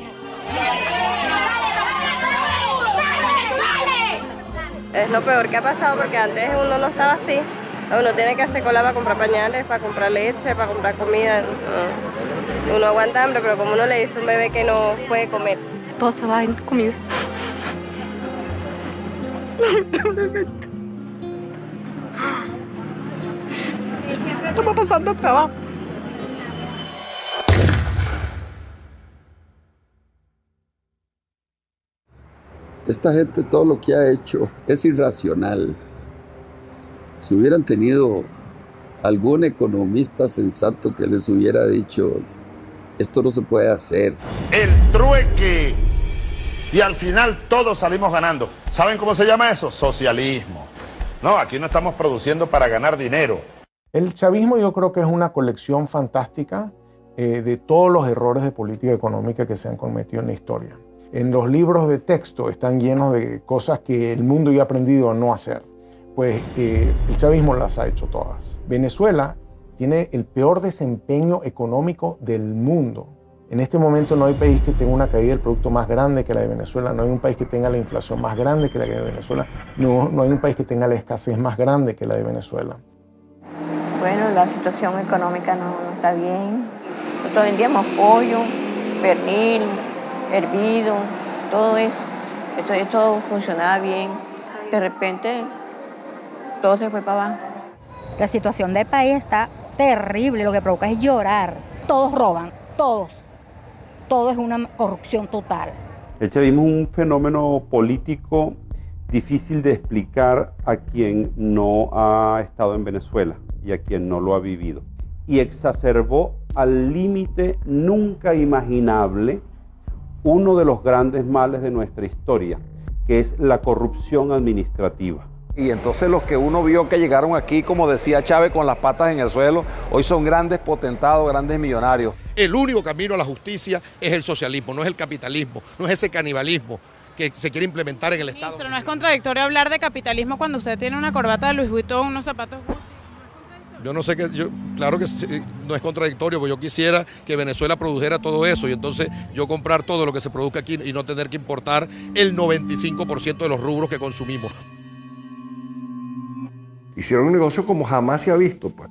Es lo peor que ha pasado porque antes uno no estaba así. Uno tiene que hacer cola para comprar pañales, para comprar leche, para comprar comida. Uno aguanta hambre, pero como uno le dice a un bebé que no puede comer. Todo se va en comida. Estamos pasando trabajo. Esta gente todo lo que ha hecho es irracional. Si hubieran tenido algún economista sensato que les hubiera dicho, esto no se puede hacer. El trueque. Y al final todos salimos ganando. ¿Saben cómo se llama eso? Socialismo. No, aquí no estamos produciendo para ganar dinero. El chavismo yo creo que es una colección fantástica de todos los errores de política económica que se han cometido en la historia. En los libros de texto están llenos de cosas que el mundo ya ha aprendido a no hacer. Pues el chavismo las ha hecho todas. Venezuela tiene el peor desempeño económico del mundo. En este momento no hay país que tenga una caída del producto más grande que la de Venezuela, no hay un país que tenga la inflación más grande que la de Venezuela, no hay un país que tenga la escasez más grande que la de Venezuela. Bueno, la situación económica no está bien. Nosotros vendíamos pollo, pernil, hervido, todo eso. Entonces todo funcionaba bien. De repente todo se fue para abajo. La situación del país está terrible, lo que provoca es llorar. Todos roban, todos. Todo es una corrupción total. El chavismo es un fenómeno político difícil de explicar a quien no ha estado en Venezuela y a quien no lo ha vivido. Y exacerbó al límite nunca imaginable uno de los grandes males de nuestra historia, que es la corrupción administrativa. Y entonces los que uno vio que llegaron aquí, como decía Chávez, con las patas en el suelo, hoy son grandes potentados, grandes millonarios. El único camino a la justicia es el socialismo, no es el capitalismo, no es ese canibalismo que se quiere implementar en el Estado. Ministro, ¿no es contradictorio hablar de capitalismo cuando usted tiene una corbata de Louis Vuitton, unos zapatos Gucci? Yo no sé qué, claro que no es contradictorio, porque yo quisiera que Venezuela produjera todo eso y entonces yo comprar todo lo que se produzca aquí y no tener que importar el 95% de los rubros que consumimos. Hicieron un negocio como jamás se ha visto. Pues.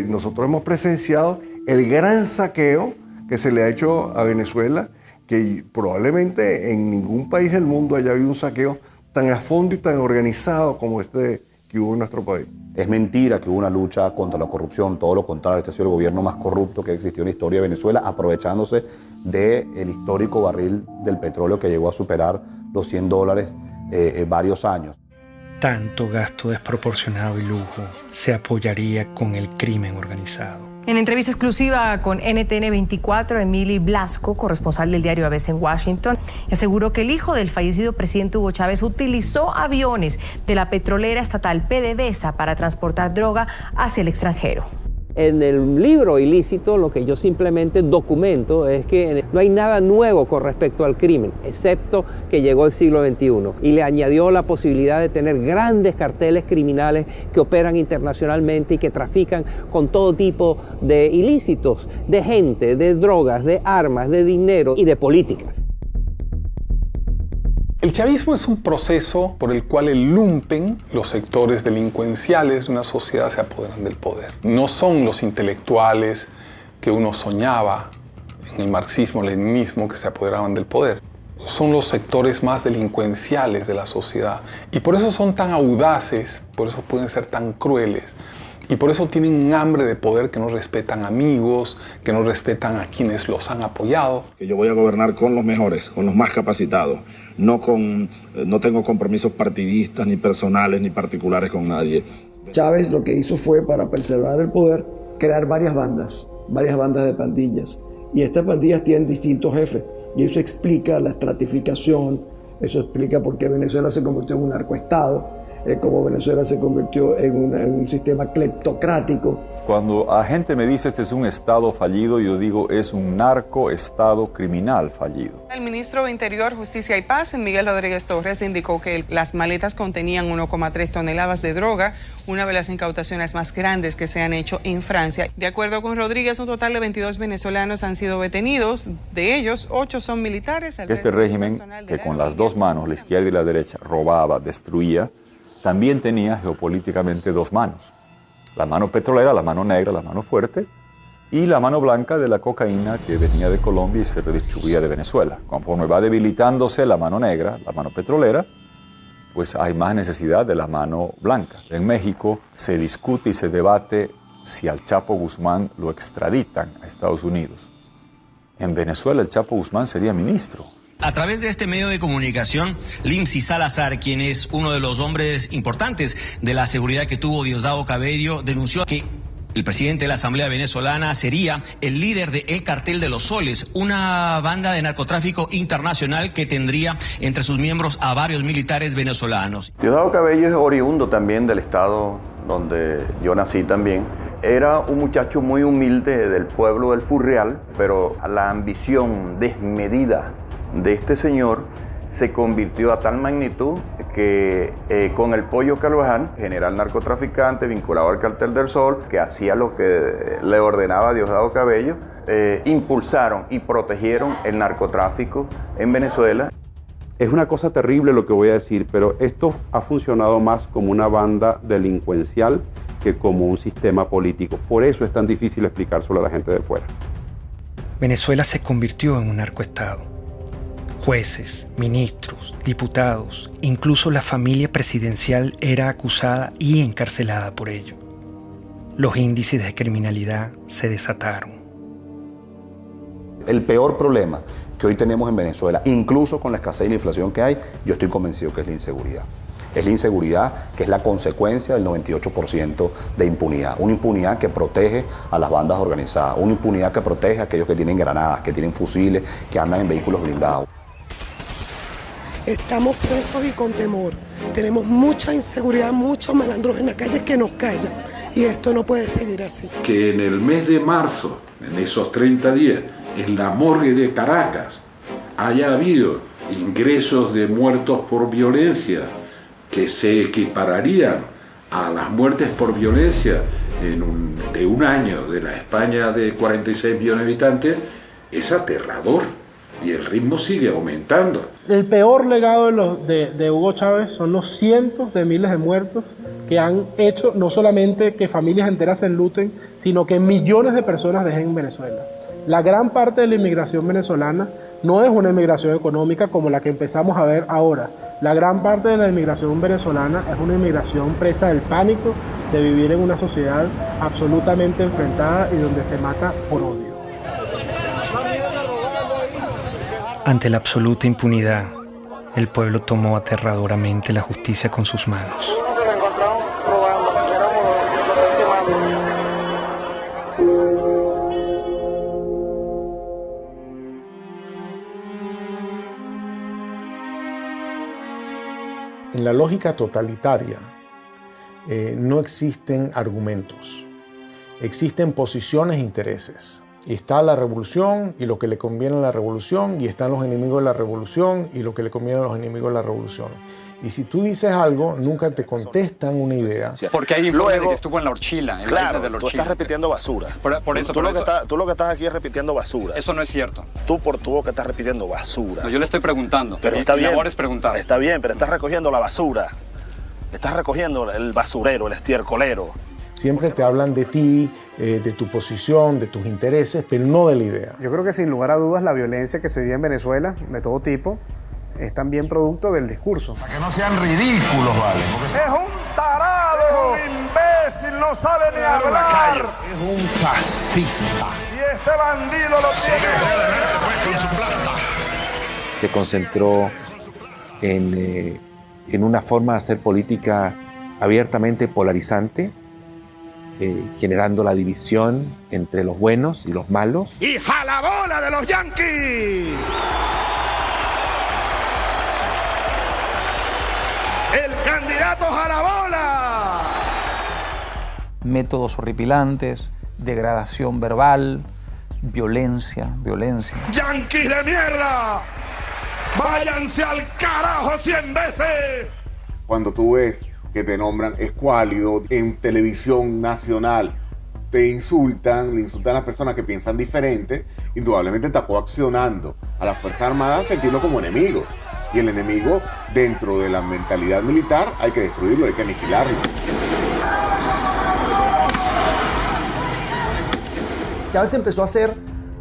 Nosotros hemos presenciado el gran saqueo que se le ha hecho a Venezuela, que probablemente en ningún país del mundo haya habido un saqueo tan a fondo y tan organizado como este que hubo en nuestro país. Es mentira que hubo una lucha contra la corrupción, todo lo contrario, este ha sido el gobierno más corrupto que existió en la historia de Venezuela, aprovechándose del histórico barril del petróleo que llegó a superar los $100 varios años. Tanto gasto desproporcionado y lujo se apoyaría con el crimen organizado. En entrevista exclusiva con NTN 24, Emily Blasco, corresponsal del diario ABC en Washington, aseguró que el hijo del fallecido presidente Hugo Chávez utilizó aviones de la petrolera estatal PDVSA para transportar droga hacia el extranjero. En el libro Ilícito, lo que yo simplemente documento es que no hay nada nuevo con respecto al crimen, excepto que llegó el siglo XXI y le añadió la posibilidad de tener grandes carteles criminales que operan internacionalmente y que trafican con todo tipo de ilícitos, de gente, de drogas, de armas, de dinero y de política. El chavismo es un proceso por el cual el lumpen, los sectores delincuenciales de una sociedad, se apoderan del poder. No son los intelectuales que uno soñaba en el marxismo-leninismo que se apoderaban del poder. Son los sectores más delincuenciales de la sociedad. Y por eso son tan audaces, por eso pueden ser tan crueles. Y por eso tienen un hambre de poder que no respetan amigos, que no respetan a quienes los han apoyado. Que yo voy a gobernar con los mejores, con los más capacitados. No tengo compromisos partidistas, ni personales, ni particulares con nadie. Chávez lo que hizo fue, para preservar el poder, crear varias bandas de pandillas. Y estas pandillas tienen distintos jefes. Y eso explica la estratificación, eso explica por qué Venezuela se convirtió en un narcoestado. Como Venezuela se convirtió en un sistema cleptocrático. Cuando la gente me dice este es un estado fallido, yo digo es un narcoestado criminal fallido. El ministro de Interior, Justicia y Paz, Miguel Rodríguez Torres, indicó que las maletas contenían 1,3 toneladas de droga, una de las incautaciones más grandes que se han hecho en Francia. De acuerdo con Rodríguez, un total de 22 venezolanos han sido detenidos, de ellos 8 son militares. Este régimen que con las dos manos, la izquierda y la derecha, robaba, destruía, también tenía geopolíticamente dos manos. La mano petrolera, la mano negra, la mano fuerte, y la mano blanca de la cocaína que venía de Colombia y se redistribuía de Venezuela. Conforme va debilitándose la mano negra, la mano petrolera, pues hay más necesidad de la mano blanca. En México se discute y se debate si al Chapo Guzmán lo extraditan a Estados Unidos. En Venezuela el Chapo Guzmán sería ministro. A través de este medio de comunicación, Lindsay Salazar, quien es uno de los hombres importantes de la seguridad que tuvo Diosdado Cabello, denunció que el presidente de la Asamblea Venezolana sería el líder del Cartel de los Soles, una banda de narcotráfico internacional que tendría entre sus miembros a varios militares venezolanos. Diosdado Cabello es oriundo también del estado donde yo nací también. Era un muchacho muy humilde del pueblo del Furreal, pero la ambición desmedida de este señor se convirtió a tal magnitud que con el Pollo Carvajal, general narcotraficante vinculado al Cartel del Sol, que hacía lo que le ordenaba Diosdado Cabello, impulsaron y protegieron el narcotráfico en Venezuela. Es una cosa terrible lo que voy a decir, pero esto ha funcionado más como una banda delincuencial que como un sistema político. Por eso es tan difícil explicárselo a la gente de fuera. Venezuela se convirtió en un narcoestado. Jueces, ministros, diputados, incluso la familia presidencial era acusada y encarcelada por ello. Los índices de criminalidad se desataron. El peor problema que hoy tenemos en Venezuela, incluso con la escasez y la inflación que hay, yo estoy convencido que es la inseguridad. Es la inseguridad que es la consecuencia del 98% de impunidad. Una impunidad que protege a las bandas organizadas, una impunidad que protege a aquellos que tienen granadas, que tienen fusiles, que andan en vehículos blindados. Estamos presos y con temor. Tenemos mucha inseguridad, muchos malandros en la calle que nos callan. Y esto no puede seguir así. Que en el mes de marzo, en esos 30 días, en la morgue de Caracas, haya habido ingresos de muertos por violencia que se equipararían a las muertes por violencia de un año de la España de 46 millones de habitantes, es aterrador y el ritmo sigue aumentando. El peor legado de Hugo Chávez son los cientos de miles de muertos que han hecho no solamente que familias enteras se enluten, sino que millones de personas dejen Venezuela. La gran parte de la inmigración venezolana no es una inmigración económica como la que empezamos a ver ahora. La gran parte de la inmigración venezolana es una inmigración presa del pánico de vivir en una sociedad absolutamente enfrentada y donde se mata por odio. Ante la absoluta impunidad, el pueblo tomó aterradoramente la justicia con sus manos. En la lógica totalitaria no existen argumentos, existen posiciones e intereses. Y está la revolución y lo que le conviene a la revolución, y están los enemigos de la revolución y lo que le conviene a los enemigos de la revolución. Y si tú dices algo, nunca te contestan una idea. Porque hay informes de que estuvo en la Orchila, en claro, la isla de la Orchila. Tú estás repitiendo basura. Tú lo que estás aquí es repitiendo basura. Eso no es cierto. Tú por tu boca estás repitiendo basura. No, yo le estoy preguntando. Pero está bien. Mi labor es preguntar. Está bien, pero estás recogiendo la basura. Estás recogiendo el basurero, el estiercolero. Siempre te hablan de ti, de tu posición, de tus intereses, pero no de la idea. Yo creo que sin lugar a dudas la violencia que se vive en Venezuela, de todo tipo, es también producto del discurso. Para que no sean ridículos, ¿vale? Porque es un tarado, es un imbécil, no sabe ni hablar. Es un fascista. Y este bandido lo tiene con su plata. Se concentró en una forma de hacer política abiertamente polarizante, generando la división entre los buenos y los malos. ¡Y jalabola de los yanquis! ¡El candidato jalabola! Métodos horripilantes, degradación verbal, violencia. ¡Yanquis de mierda! ¡Váyanse al carajo 100 veces! Cuando tú ves que te nombran escuálido en televisión nacional, te insultan, le insultan a las personas que piensan diferente, indudablemente está coaccionando a las Fuerzas Armadas a sentirlo como enemigo. Y el enemigo, dentro de la mentalidad militar, hay que destruirlo, hay que aniquilarlo. Chávez empezó a ser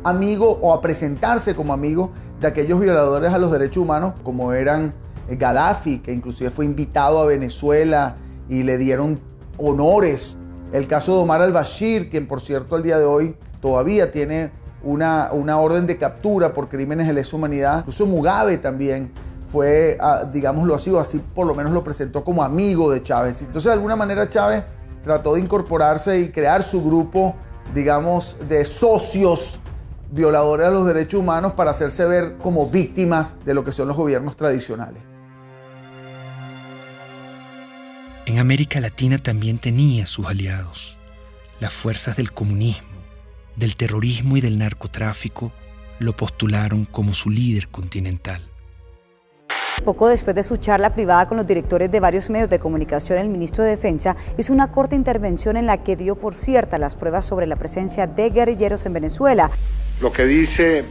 amigo o a presentarse como amigo de aquellos violadores a los derechos humanos como eran Gaddafi, que inclusive fue invitado a Venezuela y le dieron honores. El caso de Omar al-Bashir, quien por cierto al día de hoy todavía tiene una orden de captura por crímenes de lesa humanidad. Incluso Mugabe también fue, digámoslo así por lo menos lo presentó como amigo de Chávez. Entonces de alguna manera Chávez trató de incorporarse y crear su grupo, digamos, de socios violadores de los derechos humanos para hacerse ver como víctimas de lo que son los gobiernos tradicionales. En América Latina también tenía sus aliados. Las fuerzas del comunismo, del terrorismo y del narcotráfico lo postularon como su líder continental. Poco después de su charla privada con los directores de varios medios de comunicación, el ministro de Defensa hizo una corta intervención en la que dio por cierta las pruebas sobre la presencia de guerrilleros en Venezuela. Lo que dice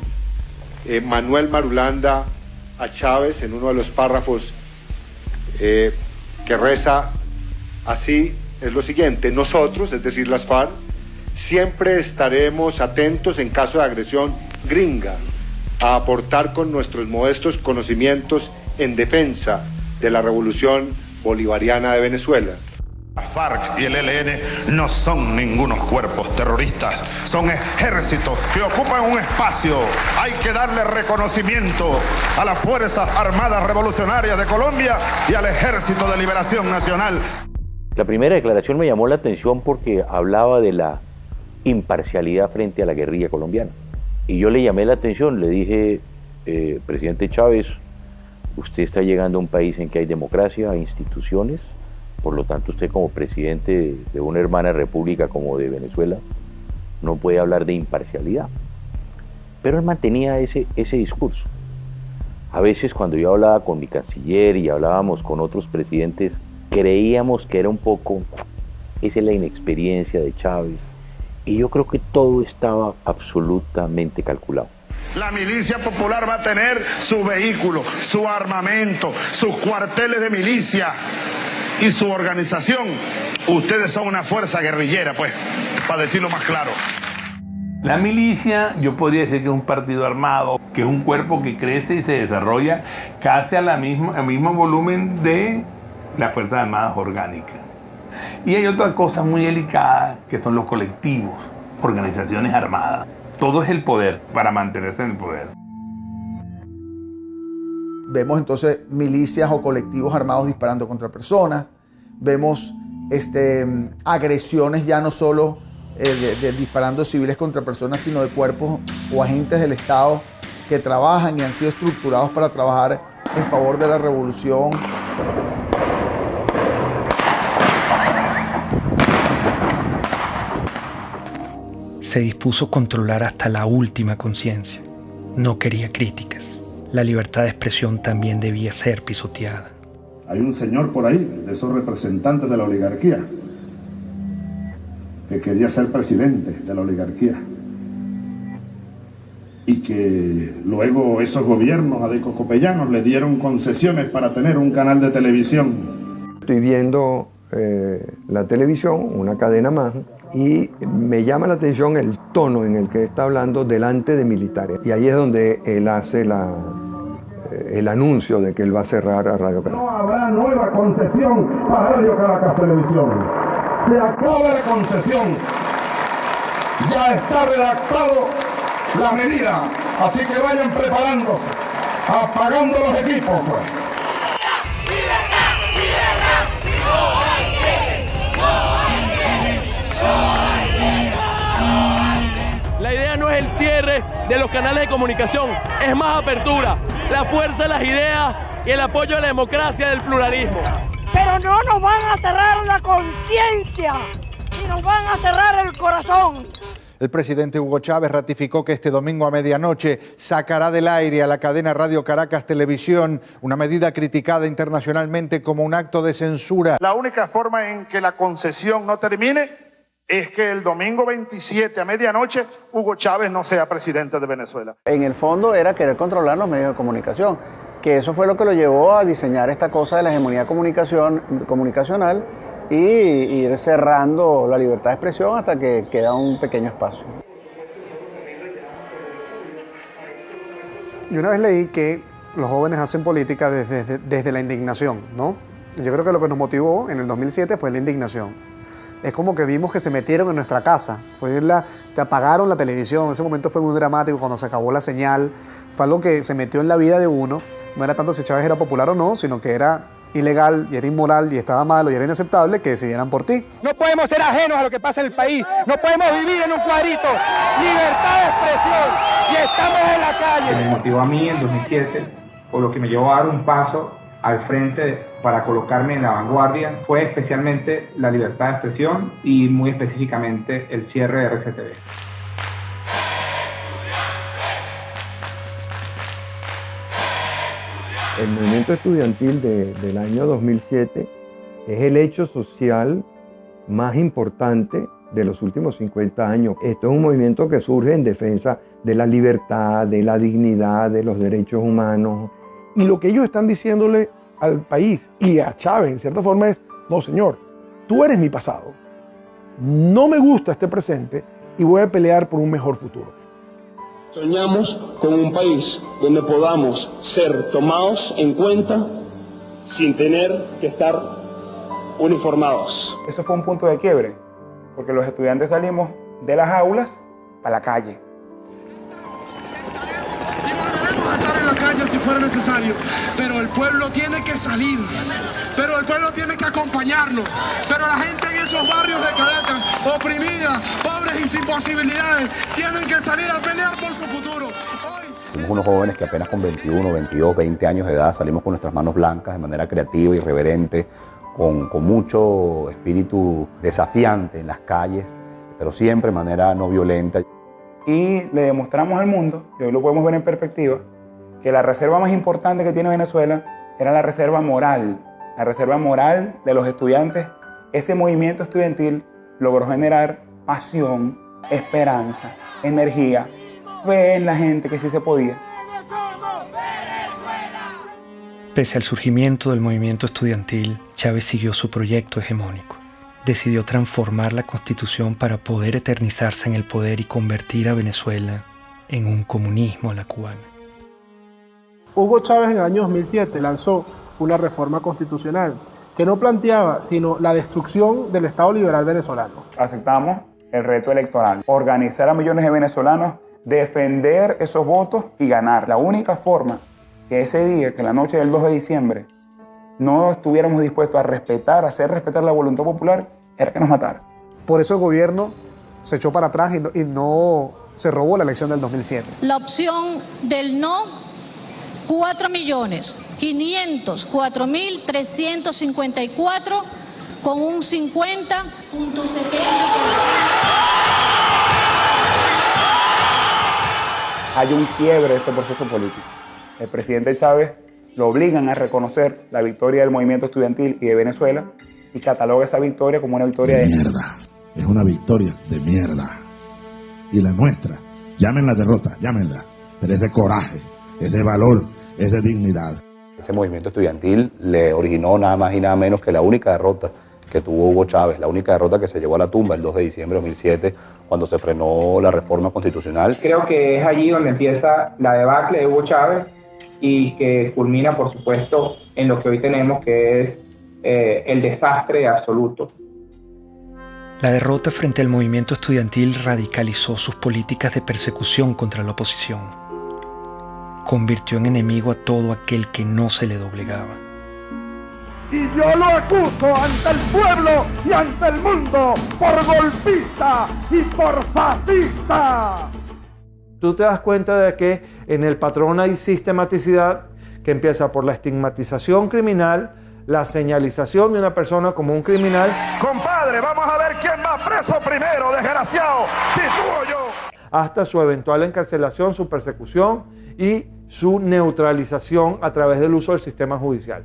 Manuel Marulanda a Chávez en uno de los párrafos que reza así es lo siguiente: nosotros, es decir las FARC, siempre estaremos atentos en caso de agresión gringa a aportar con nuestros modestos conocimientos en defensa de la revolución bolivariana de Venezuela. FARC y el ELN no son ningunos cuerpos terroristas, son ejércitos que ocupan un espacio. Hay que darle reconocimiento a las Fuerzas Armadas Revolucionarias de Colombia y al Ejército de Liberación Nacional. La primera declaración me llamó la atención porque hablaba de la imparcialidad frente a la guerrilla colombiana. Y yo le llamé la atención, le dije, presidente Chávez, usted está llegando a un país en que hay democracia, hay instituciones, por lo tanto usted como presidente de una hermana república como de Venezuela no puede hablar de imparcialidad. Pero él mantenía ese discurso. A veces cuando yo hablaba con mi canciller y hablábamos con otros presidentes, creíamos que era un poco, esa es la inexperiencia de Chávez, y yo creo que todo estaba absolutamente calculado. La milicia popular va a tener su vehículo, su armamento, sus cuarteles de milicia y su organización. Ustedes son una fuerza guerrillera, pues, para decirlo más claro. La milicia, yo podría decir que es un partido armado, que es un cuerpo que crece y se desarrolla casi al mismo volumen de las Fuerzas Armadas orgánicas. Y hay otra cosa muy delicada, que son los colectivos, organizaciones armadas. Todo es el poder, para mantenerse en el poder. Vemos entonces milicias o colectivos armados disparando contra personas. Vemos agresiones ya no solo disparando civiles contra personas, sino de cuerpos o agentes del Estado que trabajan y han sido estructurados para trabajar en favor de la revolución. Se dispuso controlar hasta la última conciencia. No quería críticas. La libertad de expresión también debía ser pisoteada. Hay un señor por ahí, de esos representantes de la oligarquía, que quería ser presidente de la oligarquía. Y que luego esos gobiernos adecocopellanos le dieron concesiones para tener un canal de televisión. Estoy viendo la televisión, una cadena más, y me llama la atención el tono en el que está hablando delante de militares. Y ahí es donde él hace el anuncio de que él va a cerrar a Radio Caracas. No habrá nueva concesión para Radio Caracas Televisión. Se acaba la concesión. Ya está redactado la medida, así que vayan preparándose, apagando los equipos, pues. La idea no es el cierre de los canales de comunicación, es más apertura, la fuerza de las ideas y el apoyo a la democracia del pluralismo. Pero no nos van a cerrar la conciencia y nos van a cerrar el corazón. El presidente Hugo Chávez ratificó que este domingo a medianoche sacará del aire a la cadena Radio Caracas Televisión, una medida criticada internacionalmente como un acto de censura. La única forma en que la concesión no termine es que el domingo 27 a medianoche Hugo Chávez no sea presidente de Venezuela. En el fondo era querer controlar los medios de comunicación, que eso fue lo que lo llevó a diseñar esta cosa de la hegemonía comunicacional y ir cerrando la libertad de expresión hasta que queda un pequeño espacio. Yo una vez leí que los jóvenes hacen política desde la indignación, ¿no? Yo creo que lo que nos motivó en el 2007 fue la indignación. Es como que vimos que se metieron en nuestra casa, te apagaron la televisión, ese momento fue muy dramático cuando se acabó la señal, fue algo que se metió en la vida de uno, no era tanto si Chávez era popular o no, sino que era ilegal y era inmoral y estaba malo y era inaceptable que decidieran por ti. No podemos ser ajenos a lo que pasa en el país, no podemos vivir en un cuadrito, libertad de expresión y estamos en la calle. Me motivó a mí en 2007, o lo que me llevó a dar un paso al frente para colocarme en la vanguardia, fue especialmente la libertad de expresión y muy específicamente el cierre de RCTV. El movimiento estudiantil del año 2007 es el hecho social más importante de los últimos 50 años. Esto es un movimiento que surge en defensa de la libertad, de la dignidad, de los derechos humanos. Y lo que ellos están diciéndole al país y a Chávez, en cierta forma, es: no, señor, tú eres mi pasado. No me gusta este presente y voy a pelear por un mejor futuro. Soñamos con un país donde podamos ser tomados en cuenta sin tener que estar uniformados. Eso fue un punto de quiebre, porque los estudiantes salimos de las aulas a la calle. Estar en la calle si fuera necesario, pero el pueblo tiene que salir, pero el pueblo tiene que acompañarnos, pero la gente en esos barrios de Caracas, oprimida, pobres y sin posibilidades, tienen que salir a pelear por su futuro. Somos unos jóvenes que apenas con 21, 22, 20 años de edad salimos con nuestras manos blancas de manera creativa, irreverente, con mucho espíritu desafiante en las calles, pero siempre de manera no violenta. Y le demostramos al mundo, y hoy lo podemos ver en perspectiva, que la reserva más importante que tiene Venezuela era la reserva moral de los estudiantes. Ese movimiento estudiantil logró generar pasión, esperanza, energía, fe en la gente que sí se podía. Pese al surgimiento del movimiento estudiantil, Chávez siguió su proyecto hegemónico. Decidió transformar la Constitución para poder eternizarse en el poder y convertir a Venezuela en un comunismo a la cubana. Hugo Chávez en el año 2007 lanzó una reforma constitucional que no planteaba sino la destrucción del Estado liberal venezolano. Aceptamos el reto electoral, organizar a millones de venezolanos, defender esos votos y ganar. La única forma que ese día, que la noche del 2 de diciembre, no estuviéramos dispuestos a respetar, a hacer respetar la voluntad popular, era que nos mataran. Por eso el gobierno se echó para atrás y no se robó la elección del 2007. La opción del no, 4.504.354 con un 50.70%. Hay un quiebre de ese proceso político. El presidente Chávez lo obligan a reconocer la victoria del movimiento estudiantil y de Venezuela y cataloga esa victoria como una victoria de mierda. Es una victoria de mierda. Y la nuestra, llámenla derrota, llámenla, pero es de coraje, es de valor, es de dignidad. Ese movimiento estudiantil le originó nada más y nada menos que la única derrota que tuvo Hugo Chávez, la única derrota que se llevó a la tumba el 2 de diciembre de 2007, cuando se frenó la reforma constitucional. Creo que es allí donde empieza la debacle de Hugo Chávez y que culmina, por supuesto, en lo que hoy tenemos, que es el desastre absoluto. La derrota frente al movimiento estudiantil radicalizó sus políticas de persecución contra la oposición. Convirtió en enemigo a todo aquel que no se le doblegaba. Y yo lo acuso ante el pueblo y ante el mundo por golpista y por fascista. Tú te das cuenta de que en el patrón hay sistematicidad que empieza por la estigmatización criminal, la señalización de una persona como un criminal. Compadre, vamos a ver quién va preso primero, desgraciado, si tú o yo. Hasta su eventual encarcelación, su persecución y su neutralización a través del uso del sistema judicial.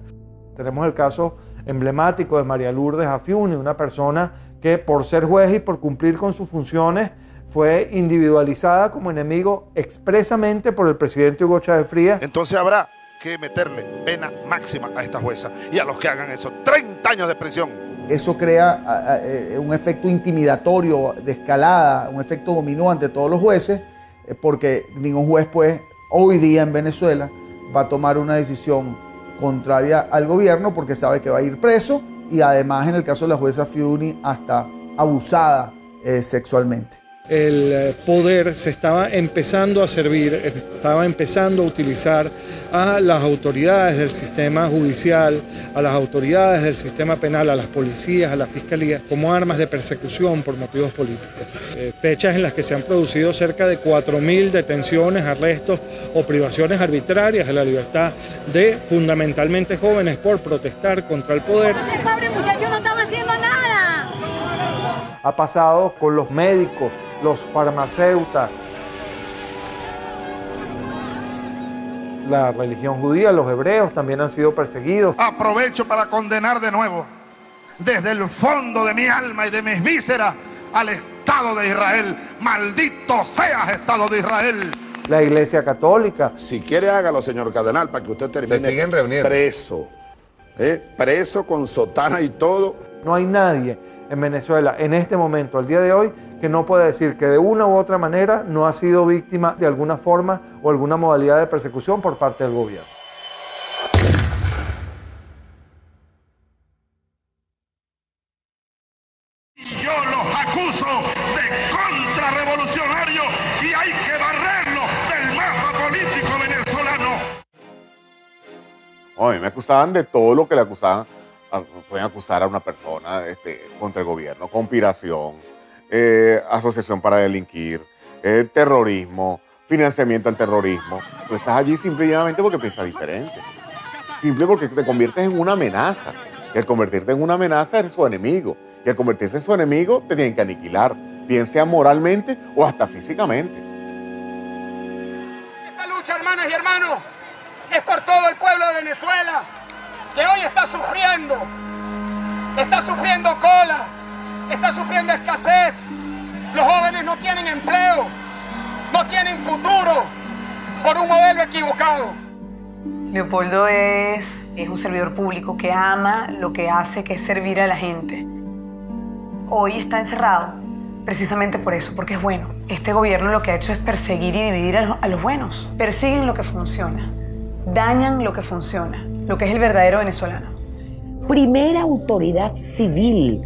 Tenemos el caso emblemático de María Lourdes Afiuni, una persona que por ser juez y por cumplir con sus funciones fue individualizada como enemigo expresamente por el presidente Hugo Chávez Frías. Entonces habrá que meterle pena máxima a esta jueza y a los que hagan eso, 30 años de prisión. Eso crea un efecto intimidatorio de escalada, un efecto dominó ante todos los jueces, porque ningún juez pues hoy día en Venezuela va a tomar una decisión contraria al gobierno porque sabe que va a ir preso y además en el caso de la jueza Afiuni hasta abusada sexualmente. El poder se estaba empezando a servir, estaba empezando a utilizar a las autoridades del sistema judicial, a las autoridades del sistema penal, a las policías, a la fiscalía, como armas de persecución por motivos políticos. Fechas en las que se han producido cerca de 4.000 detenciones, arrestos o privaciones arbitrarias de la libertad de fundamentalmente jóvenes por protestar contra el poder. Ese pobre muchacho no estaba haciendo nada. Ha pasado con los médicos, los farmacéutas, la religión judía, los hebreos también han sido perseguidos. Aprovecho para condenar de nuevo, desde el fondo de mi alma y de mis vísceras, al Estado de Israel. ¡Maldito seas, Estado de Israel! La Iglesia Católica. Si quiere, hágalo, señor cardenal, para que usted termine. Se siguen reuniendo. Preso. Preso con sotana y todo. No hay nadie en Venezuela en este momento, al día de hoy, que no pueda decir que de una u otra manera no ha sido víctima de alguna forma o alguna modalidad de persecución por parte del gobierno. acuso de contrarrevolucionario y hay que barrerlo del mapa político venezolano. A mí me acusaban de todo lo que le acusaban. Pueden acusar a una persona contra el gobierno: conspiración, asociación para delinquir, terrorismo, financiamiento al terrorismo. Tú estás allí simple y llanamente porque piensas diferente. Simple porque te conviertes en una amenaza. Y al convertirte en una amenaza eres su enemigo. Y al convertirse en su enemigo te tienen que aniquilar, bien sea moralmente o hasta físicamente. Esta lucha, hermanas y hermanos, es por todo el pueblo de Venezuela, que hoy está sufriendo cola, está sufriendo escasez. Los jóvenes no tienen empleo, no tienen futuro por un modelo equivocado. Leopoldo es un servidor público que ama lo que hace, que es servir a la gente. Hoy está encerrado precisamente por eso, porque es bueno. Este gobierno lo que ha hecho es perseguir y dividir a los buenos. Persiguen lo que funciona, dañan lo que funciona, lo que es el verdadero venezolano. Primera autoridad civil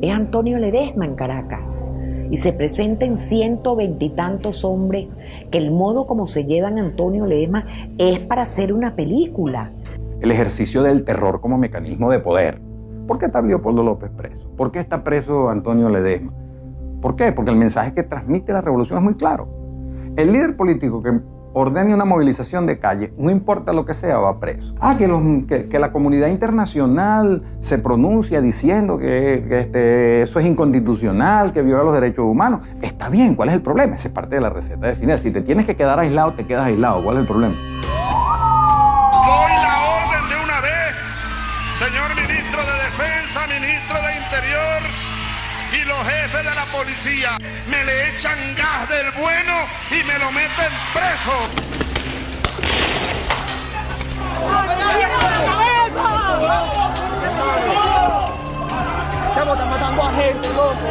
es Antonio Ledesma en Caracas. Y se presenten 120 y tantos hombres que el modo como se llevan a Antonio Ledesma es para hacer una película. El ejercicio del terror como mecanismo de poder. ¿Por qué está Leopoldo López preso? ¿Por qué está preso Antonio Ledesma? ¿Por qué? Porque el mensaje que transmite la revolución es muy claro. El líder político que ordene una movilización de calle, no importa lo que sea, va preso. Que la comunidad internacional se pronuncia diciendo que eso es inconstitucional, que viola los derechos humanos. Está bien, ¿cuál es el problema? Esa es parte de la receta de Fidel. Si te tienes que quedar aislado, te quedas aislado. ¿Cuál es el problema? Doy la orden de una vez, señor ministro de Defensa, ministro de Interior y los jefes de la policía. Me le echan gas del bueno y me lo meten preso. Están matando a gente, loco.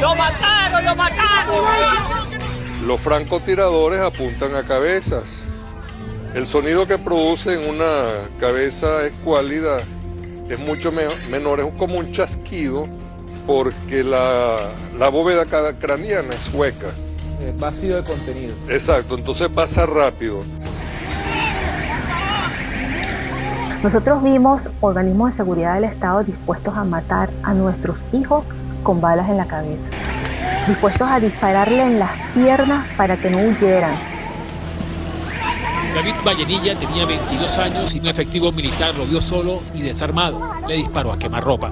¡Lo mataron, lo mataron! Los francotiradores apuntan a cabezas. El sonido que producen una cabeza escuálida es mucho menor, es como un chasquido, porque la bóveda craneana es hueca. Vacío de contenido. Exacto, entonces pasa rápido. Nosotros vimos organismos de seguridad del Estado dispuestos a matar a nuestros hijos con balas en la cabeza, dispuestos a dispararle en las piernas para que no huyeran. David Vallenilla tenía 22 años y un efectivo militar lo vio solo y desarmado. Le disparó a quemarropa.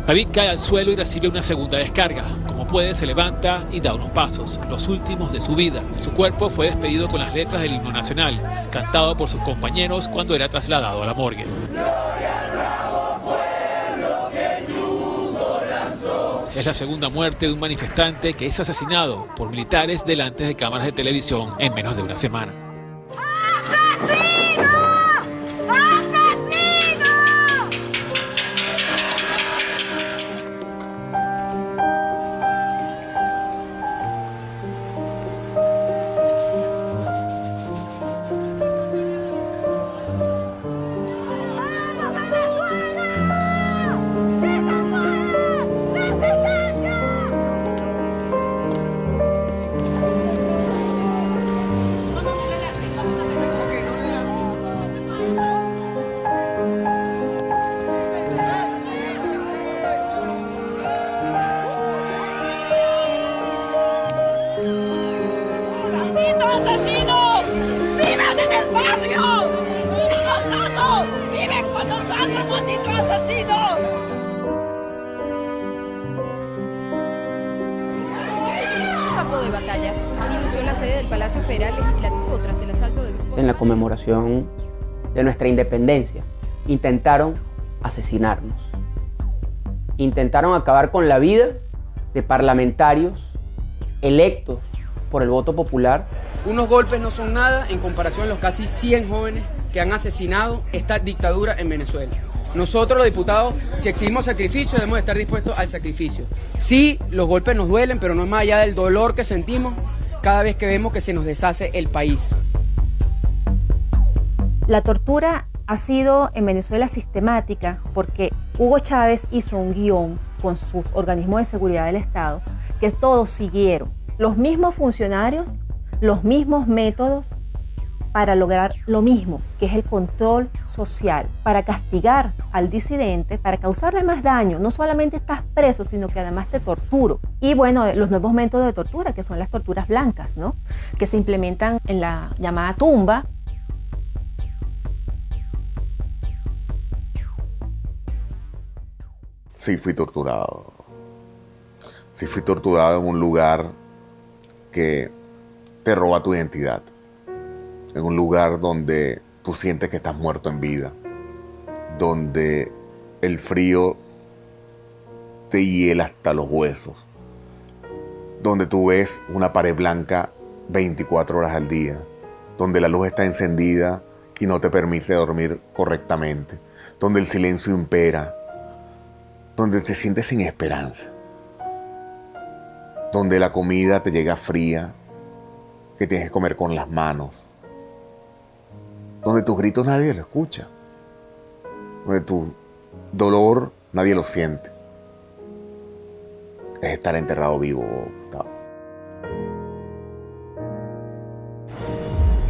David cae al suelo y recibe una segunda descarga. Como puede, se levanta y da unos pasos, los últimos de su vida. Su cuerpo fue despedido con las letras del himno nacional, cantado por sus compañeros cuando era trasladado a la morgue. Es la segunda muerte de un manifestante que es asesinado por militares delante de cámaras de televisión en menos de una semana. ¡Asesinos! ¡Viven en el barrio! ¡Nosotros! ¡Viven con nosotros, malditos asesinos! Un campo de batalla. Así lució la sede del Palacio Federal Legislativo tras el asalto de grupos... En la conmemoración de nuestra independencia, intentaron asesinarnos. Intentaron acabar con la vida de parlamentarios electos por el voto popular. Unos golpes no son nada en comparación a los casi 100 jóvenes que han asesinado esta dictadura en Venezuela. Nosotros los diputados, si exigimos sacrificio, debemos estar dispuestos al sacrificio. Sí, los golpes nos duelen, pero no es más allá del dolor que sentimos cada vez que vemos que se nos deshace el país. La tortura ha sido en Venezuela sistemática porque Hugo Chávez hizo un guión con sus organismos de seguridad del Estado que todos siguieron los mismos funcionarios, los mismos métodos para lograr lo mismo, que es el control social, para castigar al disidente, para causarle más daño. No solamente estás preso, sino que además te torturo. Y bueno, los nuevos métodos de tortura, que son las torturas blancas, ¿no? Que se implementan en la llamada tumba. Sí, fui torturado. Sí, fui torturado en un lugar que te roba tu identidad. En un lugar donde tú sientes que estás muerto en vida. Donde el frío te hiela hasta los huesos. Donde tú ves una pared blanca 24 horas al día. Donde la luz está encendida y no te permite dormir correctamente. Donde el silencio impera. Donde te sientes sin esperanza. Donde la comida te llega fría, que tienes que comer con las manos. Donde tus gritos nadie lo escucha. Donde tu dolor nadie lo siente. Es estar enterrado vivo, Gustavo.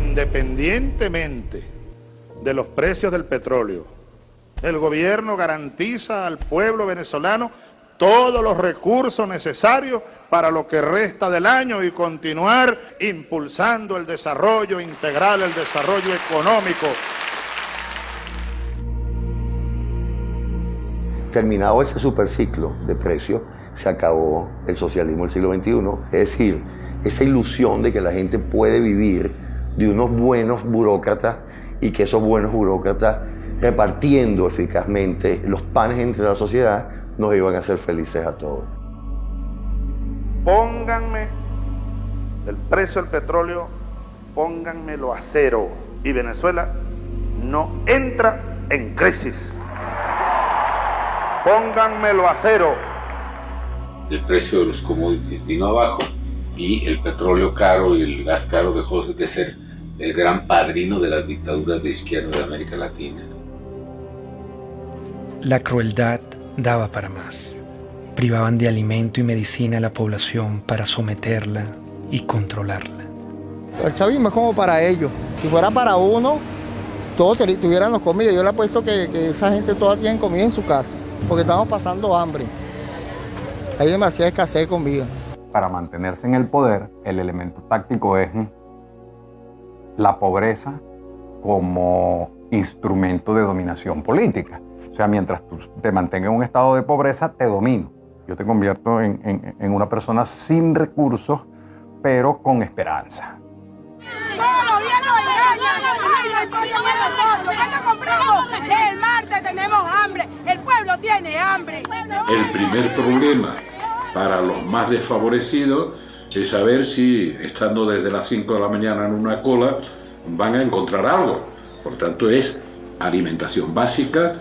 Independientemente de los precios del petróleo, el gobierno garantiza al pueblo venezolano todos los recursos necesarios para lo que resta del año y continuar impulsando el desarrollo integral, el desarrollo económico. Terminado ese superciclo de precios, se acabó el socialismo del siglo XXI. Es decir, esa ilusión de que la gente puede vivir de unos buenos burócratas y que esos buenos burócratas, repartiendo eficazmente los panes entre la sociedad, nos iban a hacer felices a todos. Pónganme el precio del petróleo, pónganmelo a cero y Venezuela no entra en crisis. Pónganmelo a cero. El precio de los commodities vino abajo y el petróleo caro y el gas caro dejó de ser el gran padrino de las dictaduras de izquierda de América Latina. La crueldad daba para más. Privaban de alimento y medicina a la población para someterla y controlarla. El chavismo es como para ellos. Si fuera para uno, todos tuviéramos comida. Yo le apuesto que esa gente toda tiene comida en su casa, porque estamos pasando hambre. Hay demasiada escasez de comida. Para mantenerse en el poder, el elemento táctico es la pobreza como instrumento de dominación política. O sea, mientras tú te mantengas en un estado de pobreza, te domino. Yo te convierto en una persona sin recursos, pero con esperanza. Todos los días nos engañan, el pollo para nosotros. ¿Cuándo compramos? El martes tenemos hambre, el pueblo tiene hambre. El primer problema para los más desfavorecidos es saber si, estando desde las 5 de la mañana en una cola, van a encontrar algo. Por tanto, es alimentación básica,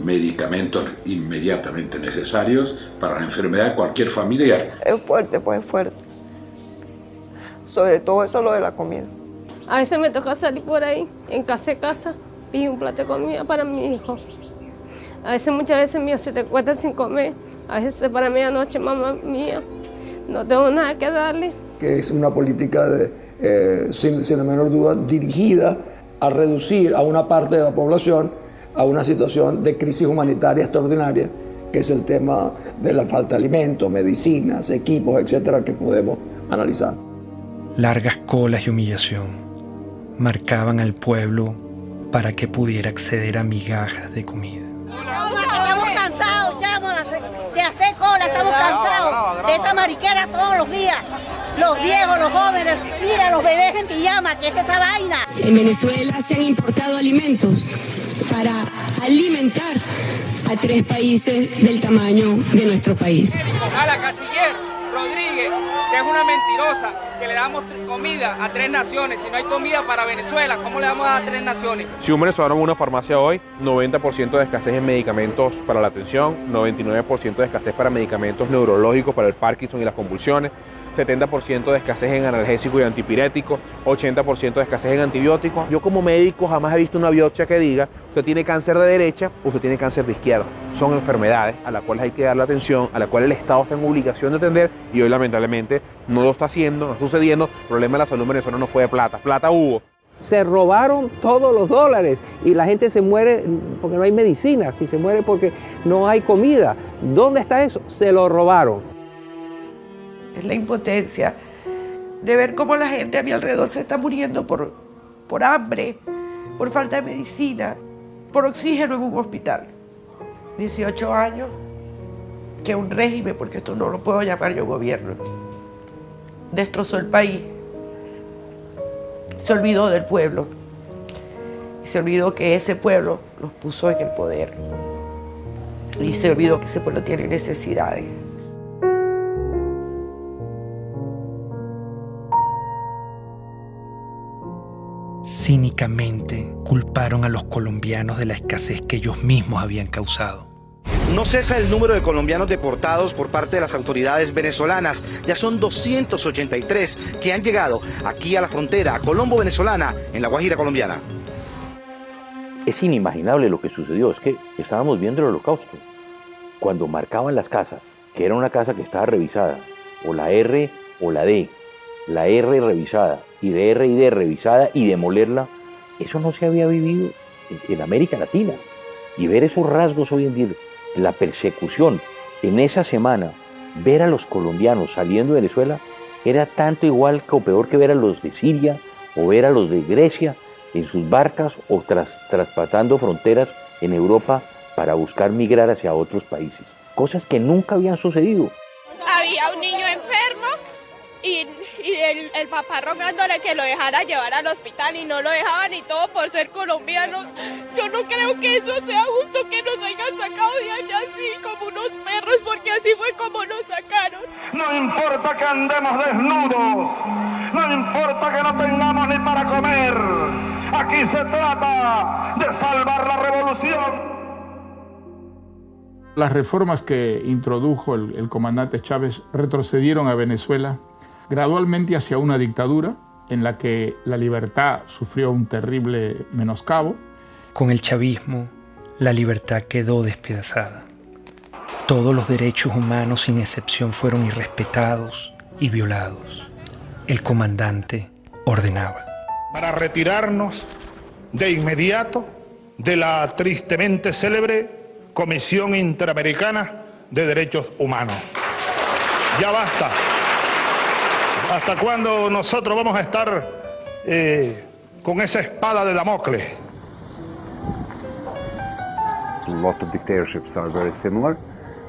medicamentos inmediatamente necesarios para la enfermedad de cualquier familiar. Es fuerte, pues es fuerte. Sobre todo eso lo de la comida. A veces me toca salir por ahí, en casa y un plato de comida para mi hijo. A veces, muchas veces, mío, se te cuesta sin comer. A veces para medianoche, mamá mía, no tengo nada que darle. Que es una política, sin la menor duda, dirigida a reducir a una parte de la población a una situación de crisis humanitaria extraordinaria, que es el tema de la falta de alimentos, medicinas, equipos, etcétera, que podemos analizar. Largas colas y humillación marcaban al pueblo para que pudiera acceder a migajas de comida. Estamos cansados, chamo, de hacer cola, estamos cansados de esta mariquera todos los días. Los viejos, los jóvenes, mira, los bebés en pijama, ¿qué es esa vaina? En Venezuela se han importado alimentos para alimentar a 3 países del tamaño de nuestro país. A la canciller Rodríguez, que es una mentirosa, que le damos comida a 3 naciones. Si no hay comida para Venezuela, ¿cómo le vamos a dar a 3 naciones? Si un venezolano va a una farmacia hoy, 90% de escasez en medicamentos para la atención, 99% de escasez para medicamentos neurológicos para el Parkinson y las convulsiones, 70% de escasez en analgésicos y antipiréticos, 80% de escasez en antibióticos. Yo como médico jamás he visto una biopsia que diga usted tiene cáncer de derecha, usted tiene cáncer de izquierda. Son enfermedades a las cuales hay que darle atención, a las cuales el Estado está en obligación de atender y hoy lamentablemente no lo está haciendo, no está sucediendo. El problema de la salud venezolana no fue de plata, plata hubo. Se robaron todos los dólares y la gente se muere porque no hay medicinas y se muere porque no hay comida. ¿Dónde está eso? Se lo robaron. Es la impotencia de ver cómo la gente a mi alrededor se está muriendo por hambre, por falta de medicina, por oxígeno en un hospital. 18 años que un régimen, porque esto no lo puedo llamar yo gobierno, destrozó el país. Se olvidó del pueblo y se olvidó que ese pueblo los puso en el poder y se olvidó que ese pueblo tiene necesidades. Cínicamente culparon a los colombianos de la escasez que ellos mismos habían causado. No cesa el número de colombianos deportados por parte de las autoridades venezolanas. Ya son 283 que han llegado aquí a la frontera, a Colombo venezolana, en la Guajira colombiana. Es inimaginable lo que sucedió, es que estábamos viendo el Holocausto. Cuando marcaban las casas, que era una casa que estaba revisada, o la R o la D, la R revisada, y de R y D revisada y demolerla, eso no se había vivido en América Latina. Y ver esos rasgos hoy en día, la persecución en esa semana, ver a los colombianos saliendo de Venezuela, era tanto igual o peor que ver a los de Siria o ver a los de Grecia en sus barcas o traspasando fronteras en Europa para buscar migrar hacia otros países. Cosas que nunca habían sucedido. Había un niño enfermo y el papá rogándole que lo dejara llevar al hospital y no lo dejaban, y todo por ser colombianos. Yo no creo que eso sea justo, que nos hayan sacado de allá así como unos perros, porque así fue como nos sacaron. No importa que andemos desnudos, no importa que no tengamos ni para comer, aquí se trata de salvar la revolución. Las reformas que introdujo el comandante Chávez retrocedieron a Venezuela gradualmente hacia una dictadura en la que la libertad sufrió un terrible menoscabo. Con el chavismo, la libertad quedó despedazada. Todos los derechos humanos sin excepción fueron irrespetados y violados. El comandante ordenaba: para retirarnos de inmediato de la tristemente célebre Comisión Interamericana de Derechos Humanos. Ya basta. ¿Hasta cuándo nosotros vamos a estar con esa espada de Damocles? A lot of dictatorships are very similar,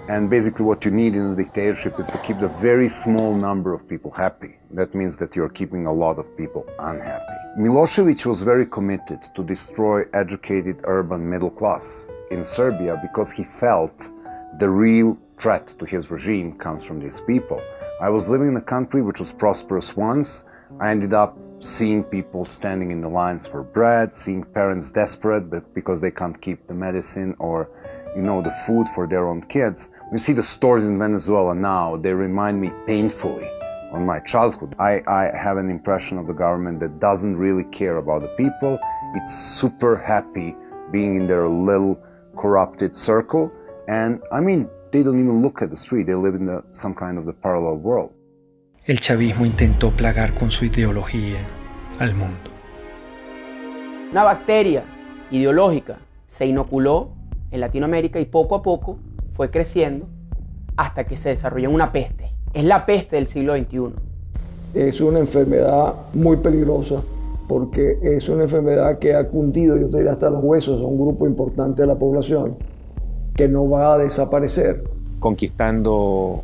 and basically what you need in a dictatorship is to keep the very small number of people happy. That means that you're keeping a lot of people unhappy. Milosevic was very committed to destroy educated urban middle class in Serbia because he felt the real threat to his regime comes from these people. I was living in a country which was prosperous once. I ended up seeing people standing in the lines for bread, seeing parents desperate because they can't keep the medicine or, the food for their own kids. You see the stores in Venezuela now, they remind me painfully of my childhood. I have an impression of the government that doesn't really care about the people. It's super happy being in their little corrupted circle. And they don't even look at the street. They live in some kind of the parallel world. El chavismo intentó plagar con su ideología al mundo. Una bacteria ideológica se inoculó en Latinoamérica y poco a poco fue creciendo hasta que se desarrolló en una peste. Es la peste del siglo XXI. Es una enfermedad muy peligrosa porque es una enfermedad que ha cundido, yo te diría, hasta los huesos a un grupo importante de la población que no va a desaparecer. Conquistando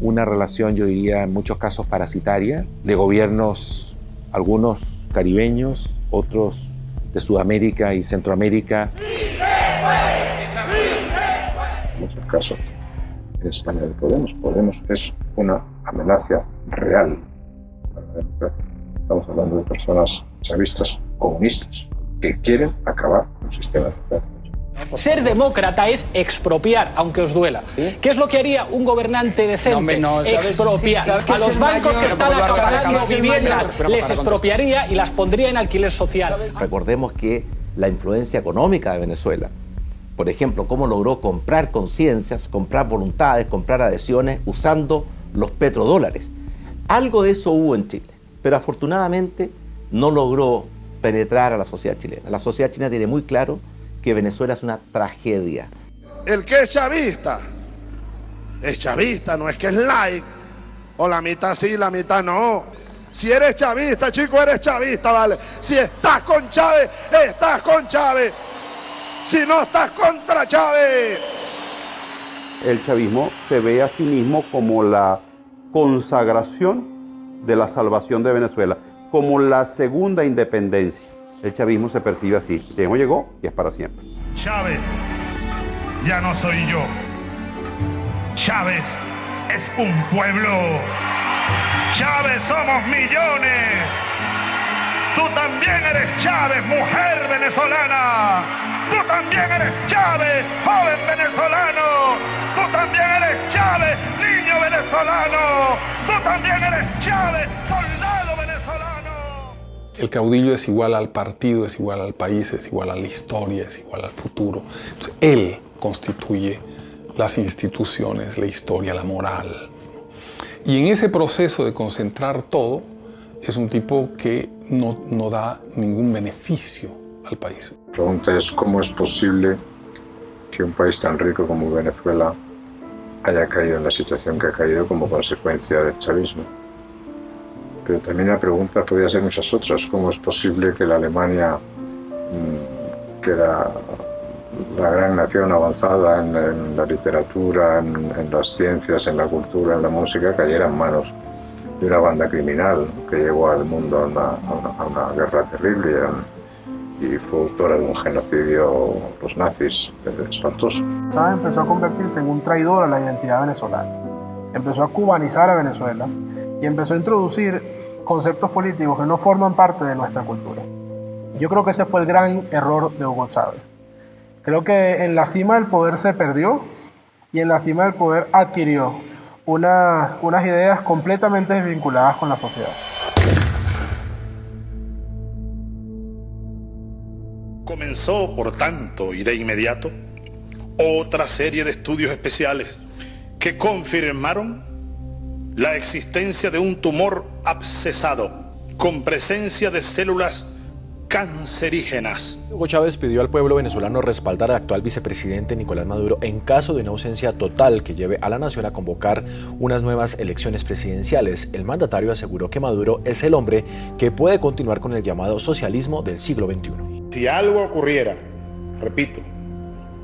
una relación, yo diría, en muchos casos parasitaria, de gobiernos, algunos caribeños, otros de Sudamérica y Centroamérica. ¡Sí se puede! ¡Sí se puede! En este caso es la de Podemos. Podemos es una amenaza real. Estamos hablando de personas chavistas comunistas que quieren acabar con el sistema social. Ser demócrata es expropiar, aunque os duela. ¿Sí? ¿Qué es lo que haría un gobernante decente? Expropiar. A los bancos que están acabando viviendas les expropiaría y las pondría en alquiler social. Recordemos que la influencia económica de Venezuela, por ejemplo, cómo logró comprar conciencias, comprar voluntades, comprar adhesiones usando los petrodólares. Algo de eso hubo en Chile, pero afortunadamente no logró penetrar a la sociedad chilena. La sociedad chilena tiene muy claro que Venezuela es una tragedia. El que es chavista, no es que es like, o la mitad sí, la mitad no. Si eres chavista, chico, eres chavista, ¿vale? Si estás con Chávez, estás con Chávez. Si no estás contra Chávez. El chavismo se ve a sí mismo como la consagración de la salvación de Venezuela, como la segunda independencia. El chavismo se percibe así. El chavismo llegó y es para siempre. Chávez ya no soy yo. Chávez es un pueblo. Chávez somos millones. Tú también eres Chávez, mujer venezolana. Tú también eres Chávez, joven venezolano. Tú también eres Chávez, niño venezolano. Tú también eres Chávez, soldado venezolano. El caudillo es igual al partido, es igual al país, es igual a la historia, es igual al futuro. Entonces, él constituye las instituciones, la historia, la moral. Y en ese proceso de concentrar todo, es un tipo que no da ningún beneficio al país. La pregunta es cómo es posible que un país tan rico como Venezuela haya caído en la situación que ha caído como consecuencia del chavismo. Pero también la pregunta podría ser muchas otras. ¿Cómo es posible que la Alemania, que era la gran nación avanzada en la literatura, en las ciencias, en la cultura, en la música, cayera en manos de una banda criminal que llevó al mundo a una guerra terrible y fue autora de un genocidio, los nazis, espantoso? Chávez empezó a convertirse en un traidor a la identidad venezolana. Empezó a cubanizar a Venezuela y empezó a introducir conceptos políticos que no forman parte de nuestra cultura. Yo creo que ese fue el gran error de Hugo Chávez. Creo que en la cima del poder se perdió y en la cima del poder adquirió unas ideas completamente desvinculadas con la sociedad. Comenzó, por tanto, y de inmediato, otra serie de estudios especiales que confirmaron la existencia de un tumor abscesado con presencia de células cancerígenas. Hugo Chávez pidió al pueblo venezolano respaldar al actual vicepresidente Nicolás Maduro en caso de una ausencia total que lleve a la nación a convocar unas nuevas elecciones presidenciales. El mandatario aseguró que Maduro es el hombre que puede continuar con el llamado socialismo del siglo XXI. Si algo ocurriera, repito,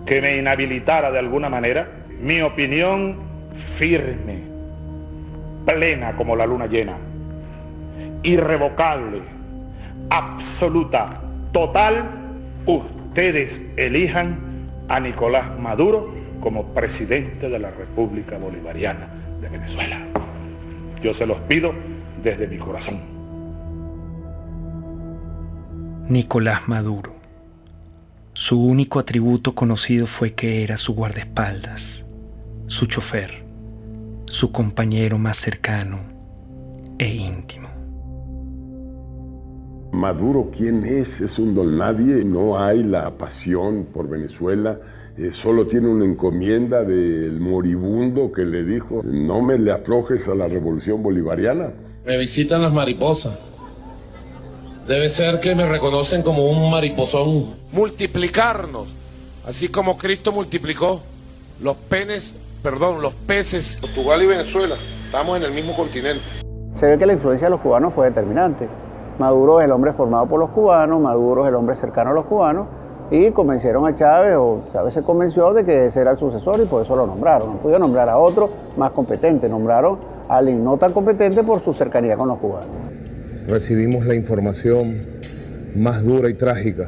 que me inhabilitara de alguna manera, mi opinión firme, plena como la luna llena, irrevocable, absoluta, total, ustedes elijan a Nicolás Maduro como presidente de la República Bolivariana de Venezuela. Yo se los pido desde mi corazón. Nicolás Maduro. Su único atributo conocido fue que era su guardaespaldas, su chofer, su compañero más cercano e íntimo. Maduro, ¿quién es? Es un don nadie, no hay la pasión por Venezuela, solo tiene una encomienda del moribundo que le dijo: no me le aflojes a la revolución bolivariana. Me visitan las mariposas. Debe ser que me reconocen como un mariposón. Multiplicarnos, así como Cristo multiplicó los peces. Portugal y Venezuela, estamos en el mismo continente. Se ve que la influencia de los cubanos fue determinante. Maduro es el hombre formado por los cubanos, Maduro es el hombre cercano a los cubanos, y convencieron a Chávez, o Chávez se convenció de que ese era el sucesor y por eso lo nombraron. No pudieron nombrar a otro más competente, nombraron a alguien no tan competente por su cercanía con los cubanos. Recibimos la información más dura y trágica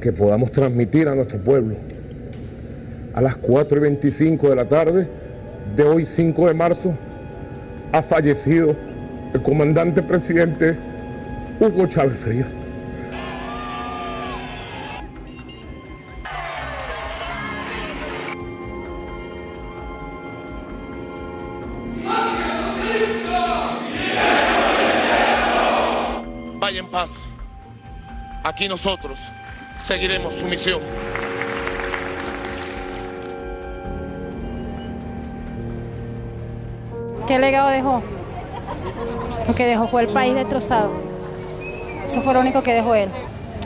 que podamos transmitir a nuestro pueblo. A las 4:25 de la tarde de hoy, 5 de marzo, ha fallecido el comandante presidente Hugo Chávez Frías. Vaya en paz. Aquí nosotros seguiremos su misión. ¿Qué legado dejó? Lo que dejó fue el país destrozado. Eso fue lo único que dejó él.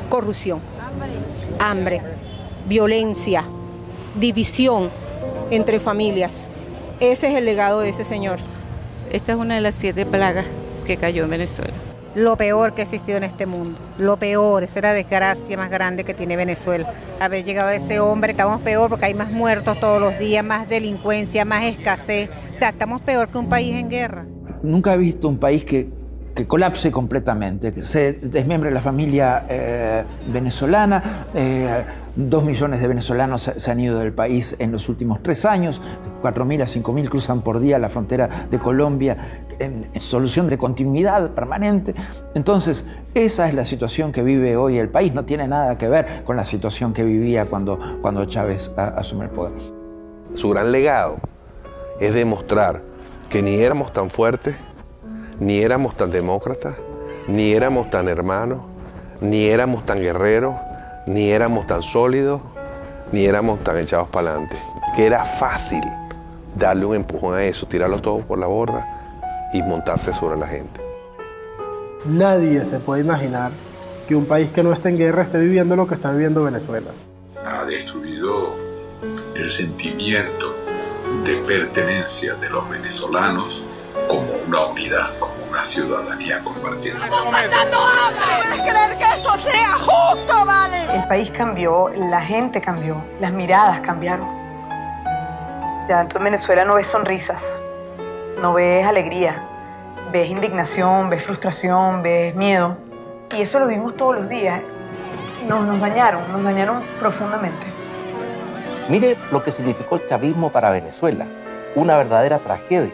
Corrupción, hambre, violencia, división entre familias. Ese es el legado de ese señor. Esta es una de las 7 plagas que cayó en Venezuela. Lo peor que ha existido en este mundo. Lo peor, esa es la desgracia más grande que tiene Venezuela. Haber llegado a ese hombre, estamos peor porque hay más muertos todos los días, más delincuencia, más escasez. O sea, estamos peor que un país en guerra. Nunca he visto un país que colapse completamente, que se desmembre la familia venezolana. 2 millones de venezolanos se han ido del país en los últimos 3 años. 4.000 a 5.000 cruzan por día la frontera de Colombia en solución de continuidad permanente. Entonces, esa es la situación que vive hoy el país. No tiene nada que ver con la situación que vivía cuando Chávez asume el poder. Su gran legado es demostrar que ni éramos tan fuertes, ni éramos tan demócratas, ni éramos tan hermanos, ni éramos tan guerreros, ni éramos tan sólidos, ni éramos tan echados para adelante. Que era fácil darle un empujón a eso, tirarlo todo por la borda y montarse sobre la gente. Nadie se puede imaginar que un país que no esté en guerra esté viviendo lo que está viviendo Venezuela. Ha destruido el sentimiento de pertenencia de los venezolanos como una unidad, como una ciudadanía compartida. ¡Estamos pasando hambre! ¿Puedes creer que esto sea justo, vale? El país cambió, la gente cambió, las miradas cambiaron. Ya tú en Venezuela no ves sonrisas, no ves alegría, ves indignación, ves frustración, ves miedo. Y eso lo vimos todos los días. Nos dañaron profundamente. Mire lo que significó el chavismo para Venezuela, una verdadera tragedia.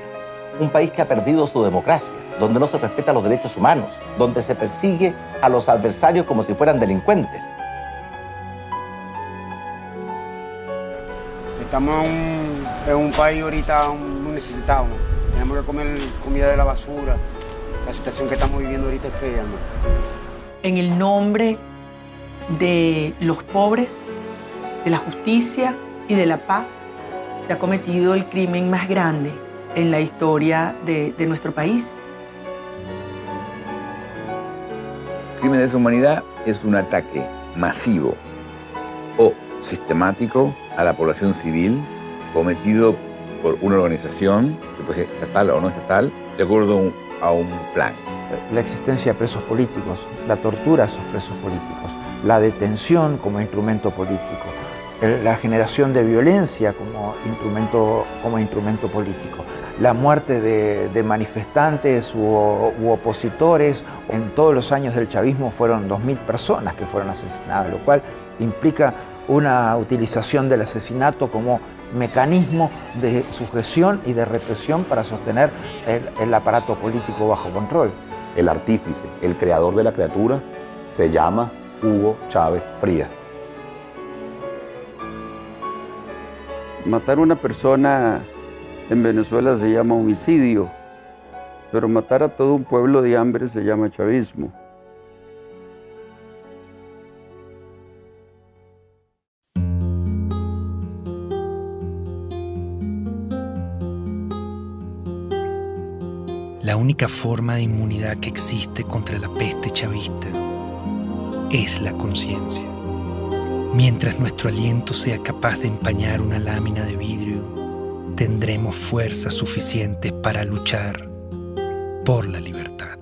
Un país que ha perdido su democracia, donde no se respetan los derechos humanos, donde se persigue a los adversarios como si fueran delincuentes. Estamos en un país ahorita muy necesitado. Tenemos que comer comida de la basura. La situación que estamos viviendo ahorita es fea, ¿no? En el nombre de los pobres, de la justicia y de la paz, se ha cometido el crimen más grande en la historia de nuestro país. El crimen de lesa humanidad es un ataque masivo o sistemático a la población civil cometido por una organización, que puede ser estatal o no estatal, de acuerdo a un plan. La existencia de presos políticos, la tortura a esos presos políticos, la detención como instrumento político, la generación de violencia como instrumento político, la muerte de manifestantes u opositores. En todos los años del chavismo fueron 2.000 personas que fueron asesinadas, lo cual implica una utilización del asesinato como mecanismo de sujeción y de represión para sostener el aparato político bajo control. El artífice, el creador de la criatura, se llama Hugo Chávez Frías. Matar a una persona en Venezuela se llama homicidio, pero matar a todo un pueblo de hambre se llama chavismo. La única forma de inmunidad que existe contra la peste chavista es la conciencia. Mientras nuestro aliento sea capaz de empañar una lámina de vidrio, tendremos fuerzas suficientes para luchar por la libertad.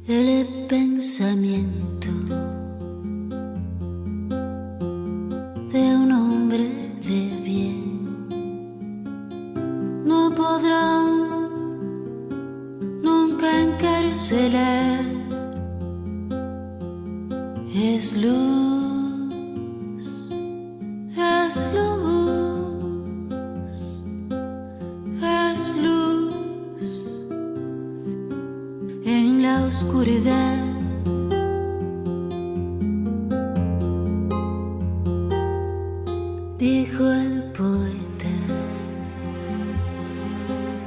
El pensamiento de un hombre de bien no podrá nunca encarcelar. Es luz oscuridad. Dijo el poeta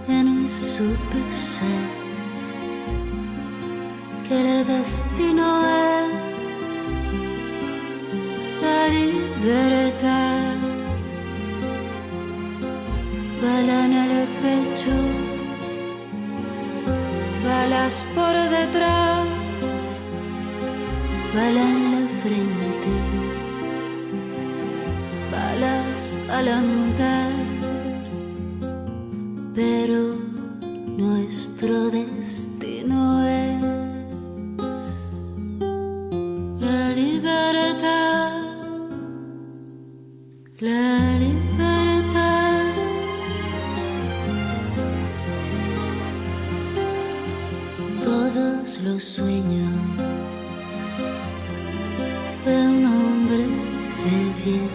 en su pesar que el destino es la libertad. Bala en el pecho, balas por detrás, bala en la frente, balas al andar, pero nuestro destino es la libertad, la libertad. Todos los sueños de un hombre de bien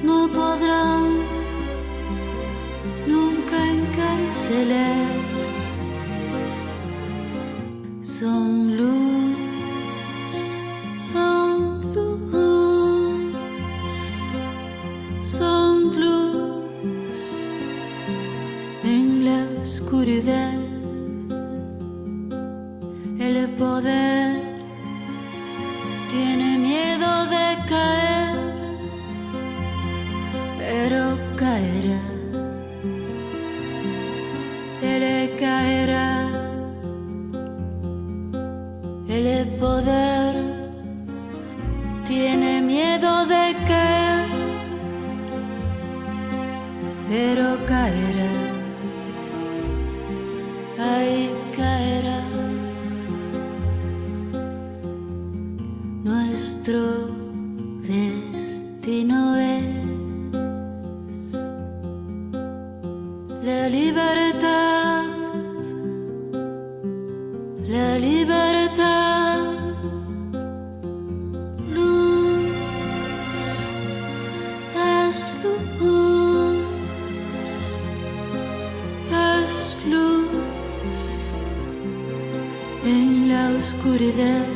no podrán nunca encarcelar. Son luz, son luz, son luz en la oscuridad. El poder tiene miedo de caer, pero caerá. Él caerá. El poder tiene miedo de caer, pero caerá. Ahí caerá. Nuestro destino es la libertad, la libertad. Luz es luz, es luz en la oscuridad.